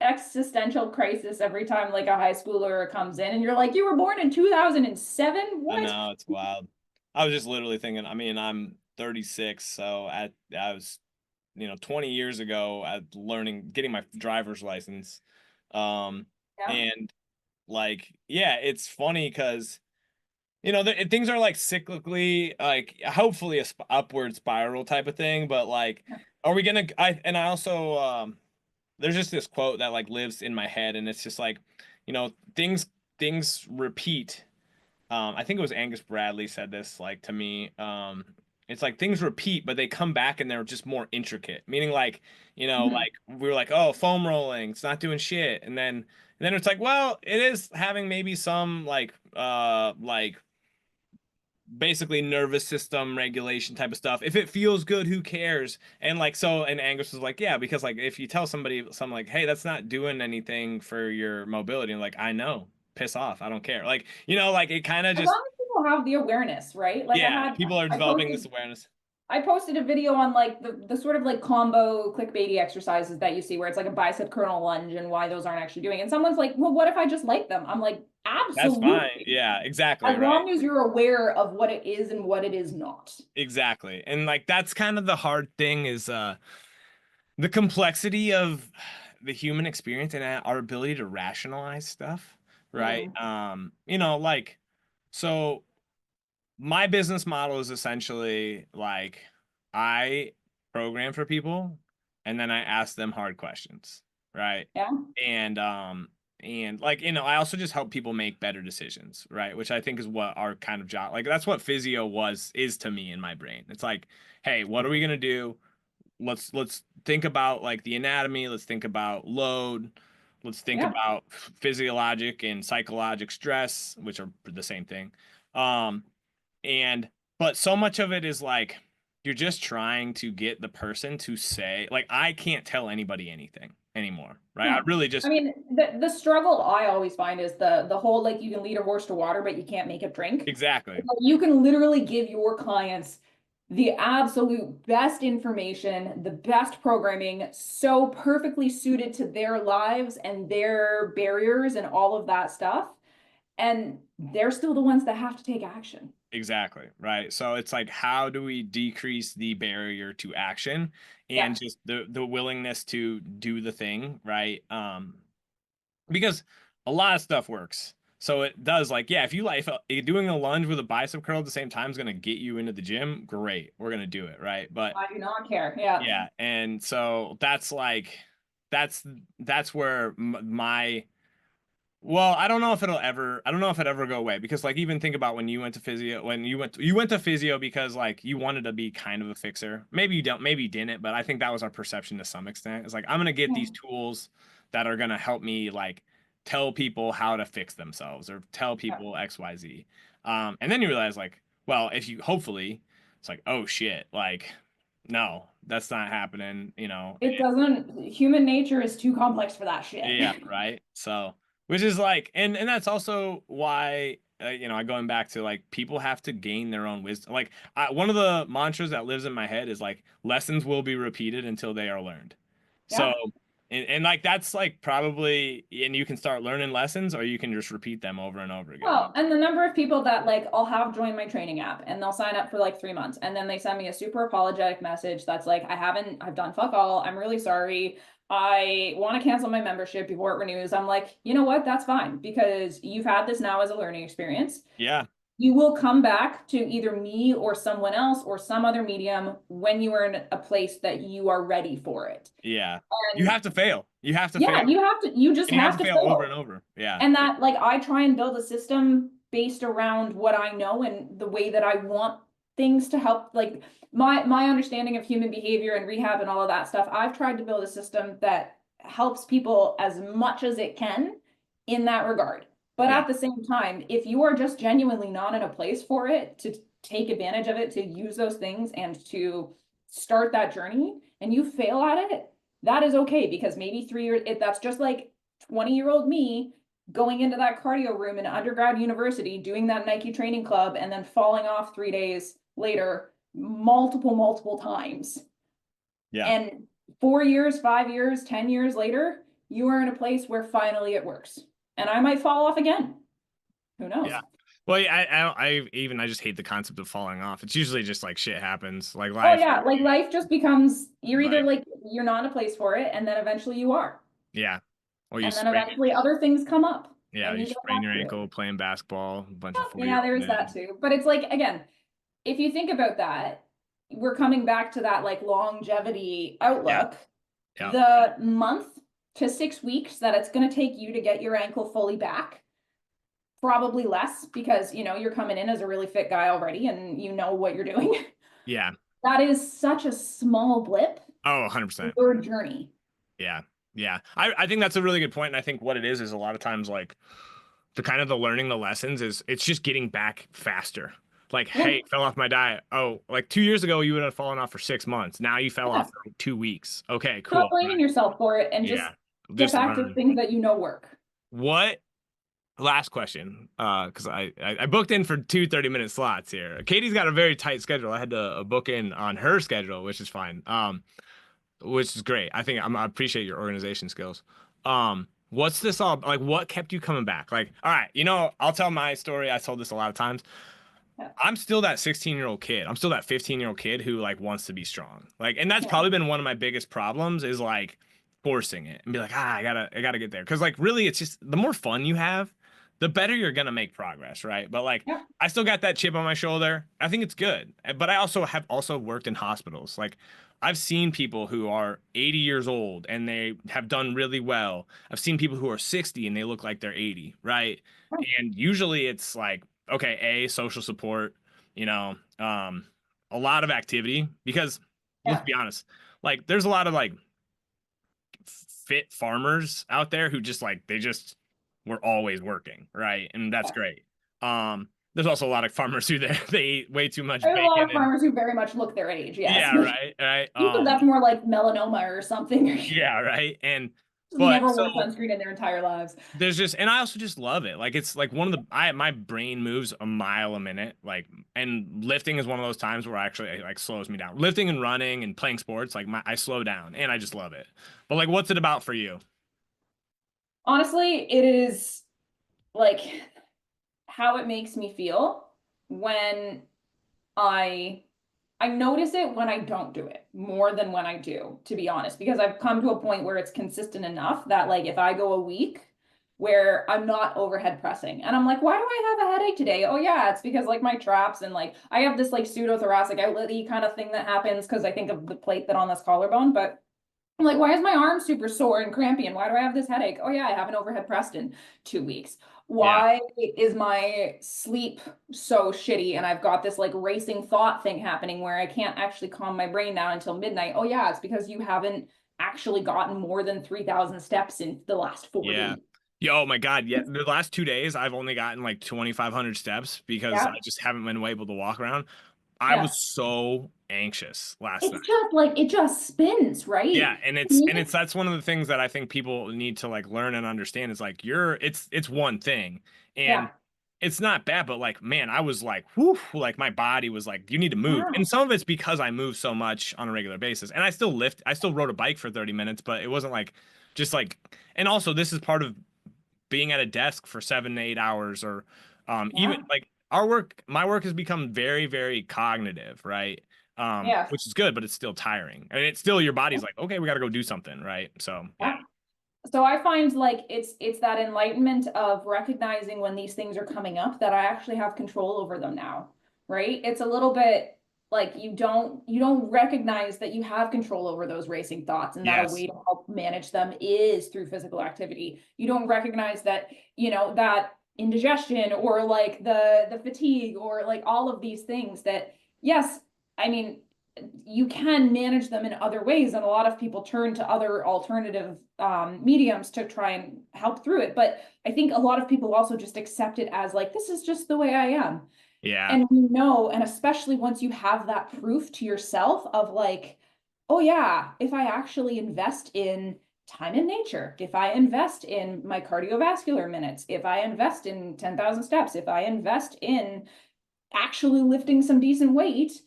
existential crisis every time like a high schooler comes in and you're like, you were born in 2007? I What? know it's wild. I was just literally thinking, I mean, I'm 36, so I was, 20 years ago at getting my driver's license. Um, Yeah. and like, yeah, it's funny because, things are like cyclically, like hopefully a upward spiral type of thing, but like, are we gonna, I also, there's just this quote that like lives in my head, and it's just like, things repeat. I think it was Angus Bradley said this like to me. It's like things repeat, but they come back and they're just more intricate. Meaning like, Mhm. like we were like, oh, foam rolling, it's not doing shit. And then it's like, well, it is having maybe some like basically nervous system regulation type of stuff. If it feels good, who cares? And like so, and Angus was like, yeah, because like if you tell somebody something like, hey, that's not doing anything for your mobility, and like, I know, piss off, I don't care. Like, like it kind of As just long as people have the awareness, right? Like yeah, people are I developing this posted awareness. I posted a video on like the sort of like combo clickbaity exercises that you see where it's like a bicep curl lunge and why those aren't actually doing it. And someone's like, well, what if I just like them? I'm like, That's fine. absolutely. Yeah, exactly, As right? long as you're aware of what it is and what it is not. Exactly. And like that's kind of the hard thing is the complexity of the human experience and our ability to rationalize stuff, right? Mm, Like so my business model is essentially like I program for people and then I ask them hard questions, right? yeah. And like I also just help people make better decisions, right? Which I think is what our kind of job, like that's what physio is to me in my brain. It's like, hey, what are we gonna do? Let's think about like the anatomy, let's think about load, let's think Yeah. about physiologic and psychologic stress, which are the same thing. Um, and but so much of it is like you're just trying to get the person to say, like, I can't tell anybody anything anymore, right? I No. really I just mean, the struggle I always find is the whole like you can lead a horse to water, but you can't make it drink. exactly, You can literally give your clients the absolute best information, the best programming, so perfectly suited to their lives and their barriers and all of that stuff. And they're still the ones that have to take action. exactly, right? So it's like, how do we decrease the barrier to action Yeah. and just the willingness to do the thing, right? Because a lot of stuff works. So it does like, yeah, if you like if doing a lunge with a bicep curl at the same time is gonna get you into the gym, great, we're gonna do it, right? But I do not care. Yeah. yeah, and so that's like that's that's where my well, I don't know if it ever go away because like even think about when you went to physio when you went to physio because like you wanted to be kind of a fixer. Maybe you don't, maybe you didn't, but I think that was our perception to some extent. It's like I'm gonna get these tools that are gonna help me like tell people how to fix themselves or tell Yeah. people XYZ. And then you realize like, well, if you hopefully it's like, oh shit, like no, that's not happening, It doesn't, human nature is too complex for that shit. yeah, right. So, which is like, and that's also why, going back to like people have to gain their own wisdom. Like, one of the mantras that lives in my head is like, lessons will be repeated until they are learned. So, Yeah. and like that's like probably, and you can start learning lessons, or you can just repeat them over and over again. Well, and the number of people that like I'll have joined my training app and they'll sign up for like 3 months and then they send me a super apologetic message that's like, I've done fuck all. I'm really sorry. I want to cancel my membership before it renews. I'm like, you know what? That's fine because you've had this now as a learning experience. Yeah, you will come back to either me or someone else or some other medium when you are in a place that you are ready for it. Yeah. You And have to fail. You have to yeah, fail. you just And you have have to to fail over and fail. over. Yeah. And that, like, I try and build a system based around what I know and the way that I want things to help. Like, my understanding of human behavior and rehab and all of that stuff, I've tried to build a system that helps people as much as it can in that regard. But Yeah. at the same time, if you are just genuinely not in a place for it to take advantage of it, to use those things and to start that journey, and you fail at it, that is okay, because maybe 3 years, that's just like 20-year-old me going into that cardio room in undergrad university, doing that Nike training club, and then falling off 3 days later, multiple times. Yeah. And 4 years, 5 years, 10 years later, you are in a place where finally it works. And I might fall off again. Who knows? Yeah. Well, yeah, I just hate the concept of falling off. It's usually just like shit happens, like Oh life, yeah, like life just becomes, you're either life. like you're not in a place for it, and then eventually you are. Yeah. Or you And then sprain eventually other things come up yeah, and you you get sprain back your to it. ankle playing basketball, a bunch of Yeah, 40-year-old there's that men. too. But it's like, again, if you think about that, we're coming back to that like longevity Yeah. outlook. Yeah. The month to 6 weeks that it's going to take you to get your ankle fully back, probably less, because you're coming in as a really fit guy already and you know what you're doing. Yeah. That is such a small blip Oh, in 100%. your journey. Yeah. Yeah. I think that's a really good point. And I think what it is a lot of times like the kind of the learning the lessons is it's just getting back faster. Like, Yeah, hey, fell off my diet. Oh, like 2 years ago you would have fallen off for 6 months. Now you fell yeah. off for 2 weeks. Okay, Stop cool. blaming yourself for it and just Yeah. get Just back to learn. things that you know work. What last question? Because I booked in for 2 30-minute slots here. Katie's got a very tight schedule. I had to book in on her schedule, which is fine. Which is great. I appreciate your organization skills. What's this all like? What kept you coming back? Like, all right, I'll tell my story. I told this a lot of times. Yeah, I'm still that 16-year-old kid. I'm still that 15-year-old kid who like wants to be strong. Like, and that's yeah, probably been one of my biggest problems is like forcing it and be like, I gotta get there. Cause like really it's just the more fun you have, the better you're gonna make progress, right? But like yeah, I still got that chip on my shoulder. I think it's good. But I also have also worked in hospitals. Like I've seen people who are 80 years old and they have done really well. I've seen people who are 60 and they look like they're 80, right? And usually it's like, okay, social support, you know, a lot of activity because let's yeah, be honest, like there's a lot of like fit farmers out there who just like they just were always working, right? And that's yeah. great. There's also a lot of farmers who they eat way too much There's a lot bacon of and farmers who very much look their age, yes. yeah, right, right. Usually that's more like melanoma or something. Yeah, right. And Just but never so wore sunscreen in their entire lives. there's just and I also just love it. Like it's like one of the I my brain moves a mile a minute. Like and lifting is one of those times where actually it like slows me down. Lifting and running and playing sports, like I slow down and I just love it. But like what's it about for you? Honestly, it is like how it makes me feel when I I notice it when I don't do it more than when I do, to be honest, because I've come to a point where it's consistent enough that like if I go a week where I'm not overhead pressing and I'm like, why do I have a headache today? Oh yeah, it's because like my traps and like I have this like pseudothoracic outlet-y kind of thing that happens because I think of the plate that on this collarbone, but I'm like, why is my arm super sore and crampy? And why do I have this headache? Oh, yeah, I haven't overhead pressed in 2 weeks. Yeah. Why is my sleep so shitty? And I've got this like racing thought thing happening where I can't actually calm my brain down until midnight. Oh, yeah, it's because you haven't actually gotten more than 3,000 steps in the last 4 Yeah. days. Yo, oh my God. Yeah. The last 2 days I've only gotten like 2,500 steps because I Yeah. just haven't been able to walk around. I was Yeah. so anxious last night. It's just like, it just spins, right? Yeah, and To me, it's that's one of the things that I think people need to like learn and understand is like it's one thing and yeah. it's not bad, but like man, I was like whew, like my body was like you need to move. Yeah. And some of it's because I move so much on a regular basis. And I still rode a bike for 30 minutes, but it wasn't like just like and also this is part of being at a desk for 7 to 8 hours or even Yeah. like my work has become very, very cognitive, right? Yeah. Which is good, but it's still tiring. I mean, it's still your body's like, okay, we got to go do something, right? So yeah, Yeah. So I find like it's that enlightenment of recognizing when these things are coming up that I actually have control over them now, right? It's a little bit like you don't recognize that you have control over those racing thoughts and that a Yes. way to help manage them is through physical activity. You don't recognize that, that indigestion or like the fatigue or like all of these things that yes, I mean you can manage them in other ways, and a lot of people turn to other alternative mediums to try and help through it. But I think a lot of people also just accept it as like, this is just the way I am. Yeah. And you know, and especially once you have that proof to yourself of like, oh yeah, if I actually invest in time in nature, if I invest in my cardiovascular minutes, if I invest in 10,000 steps, if I invest in actually lifting some decent weight,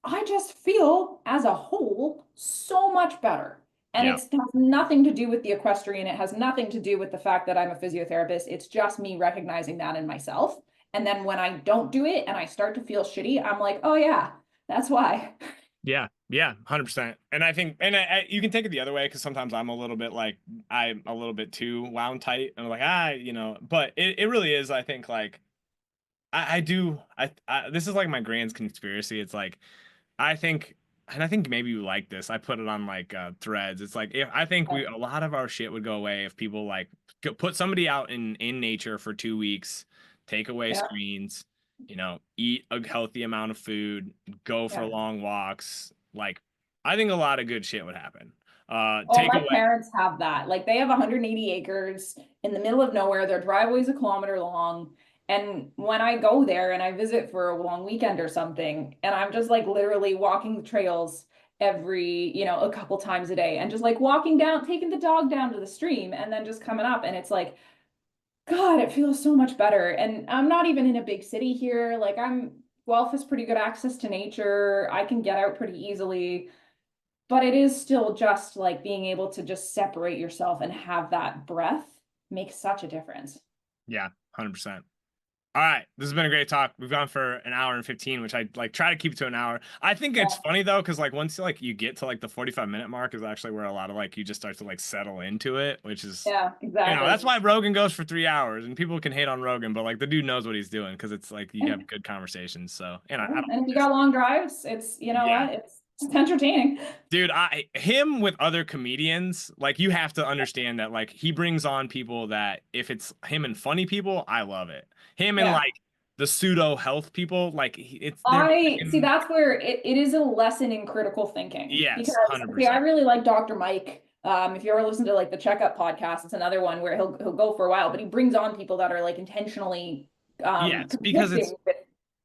I just feel as a whole so much better. And Yeah. it has nothing to do with the equestrian. It has nothing to do with the fact that I'm a physiotherapist. It's just me recognizing that in myself. And then when I don't do it and I start to feel shitty, I'm like, oh yeah, that's why. Yeah, yeah, 100%. And I think, and you can take it the other way because sometimes I'm a little bit like I'm a little bit too wound tight, and I'm like but it really is. I think like I do. This is like my grand conspiracy. It's like I think, and I think maybe you like this. I put it on like threads. It's like if I think Yeah, a lot of our shit would go away if people like put somebody out in nature for 2 weeks, take away yeah, screens, eat a healthy amount of food, go for yeah. long walks. Like I think a lot of good shit would happen. Oh, Take my away, parents have that. Like they have 180 acres in the middle of nowhere. Their driveway's a kilometer long. And when I go there and I visit for a long weekend or something, and I'm just like literally walking the trails every, a couple times a day and just like walking down, taking the dog down to the stream and then just coming up. And it's like, God, it feels so much better. And I'm not even in a big city here. Like Guelph has pretty good access to nature. I can get out pretty easily, but it is still just like being able to just separate yourself and have that breath makes such a difference. yeah, 100%. All right, this has been a great talk. We've gone for an hour and 15, which I like try to keep to an hour. I think it's Yeah, funny though, because like once like you get to like the 45-minute mark is actually where a lot of like you just start to like settle into it, which is yeah, that's exactly. why Rogan goes for 3 hours and people can hate on Rogan, but like the dude knows what he's doing because it's like you Yeah. have good conversations. So, and I Yeah. don't And if you just got long drives, it's, you know yeah. what, it's entertaining. Dude, I him with other comedians, like you have to understand that like he brings on people that if it's him and funny people, I love it. Him and Yeah. like the pseudo health people, like it's they're I see freaking that's where it is a lesson in critical thinking because yes, okay, I 100%. really like Dr. Mike. If you ever listen to like the checkup podcast, it's another one where he'll go for a while, but he brings on people that are like intentionally Yes, because conflicting with.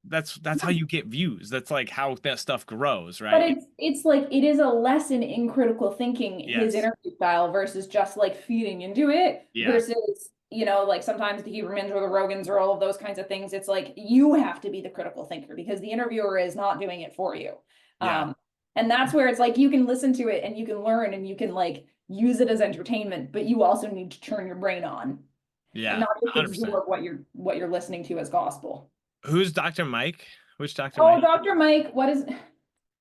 that's how you get views. That's like how that stuff grows, But right? it's like it is a lesson in critical thinking, his Yes. interview style versus just like feeding into it Yeah. versus, like sometimes the Hubermans or the Rogans or all of those kinds of things. It's like you have to be the critical thinker because the interviewer is not doing it for you. Yeah. And that's where it's like you can listen to it and you can learn and you can like use it as entertainment, but you also need to turn your brain on and Yeah. not just 100%. absorb what you're listening to as gospel. Who's Dr. Mike? Which Dr. Oh, Mike? Dr. Mike, See, what this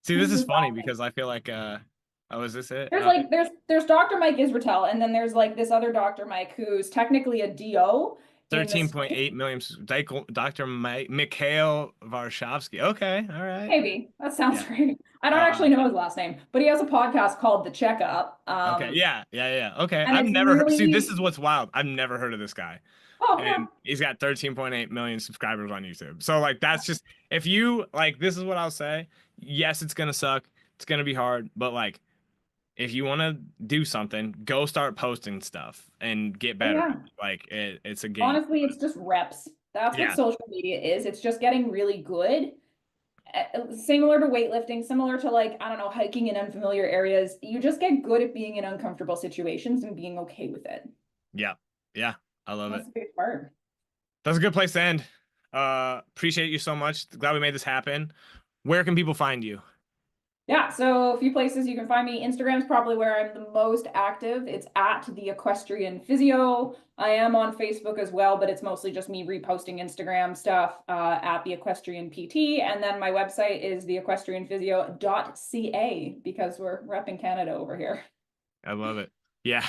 is is his funny last name? because I feel like oh, is this it? There's like there's Dr. Mike Israetel, and then there's like this other Dr. Mike who's technically a DO in the States. 13.8 million Dr. Mike Mikhail Varshavsky. Okay, all right. Maybe that sounds Yeah. right. I don't Uh actually know his last name, but he has a podcast called The Checkup. okay. Yeah, yeah, yeah. Okay. And I've it's never heard see, this really is what's wild. I've never heard of this guy. oh And yeah, he's got 13.8 million subscribers on YouTube. So like that's just if you like this is what I'll say. Yes, it's gonna suck. It's gonna be hard, but like if you want to do something, go start posting stuff and get oh better at yeah. it. Like it's a game. Honestly, it's just reps. That's what Yeah. social media is. It's just getting really good. Similar to weightlifting, similar to like, I don't know, hiking in unfamiliar areas. You just get good at being in uncomfortable situations and being okay with it. Yeah. Yeah. I love That's it. the biggest part. That's a good place to end. Appreciate you so much. Glad we made this happen. Where can people find you? Yeah, so a few places you can find me. Instagram's probably where I'm the most active. It's at the Equestrian Physio. I am on Facebook as well, but it's mostly just me reposting Instagram stuff at the Equestrian PT. And then my website is theequestrianphysio.ca because we're repping Canada over here. I love it. Yeah.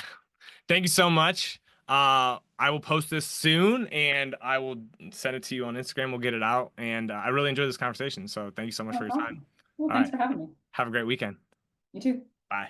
Thank you so much. I will post this soon and I will send it to you on Instagram. We'll get it out. And I really enjoyed this conversation. So thank you so much No for your time. problem. Well, All thanks right. for having me. Have a great weekend. You too. Bye.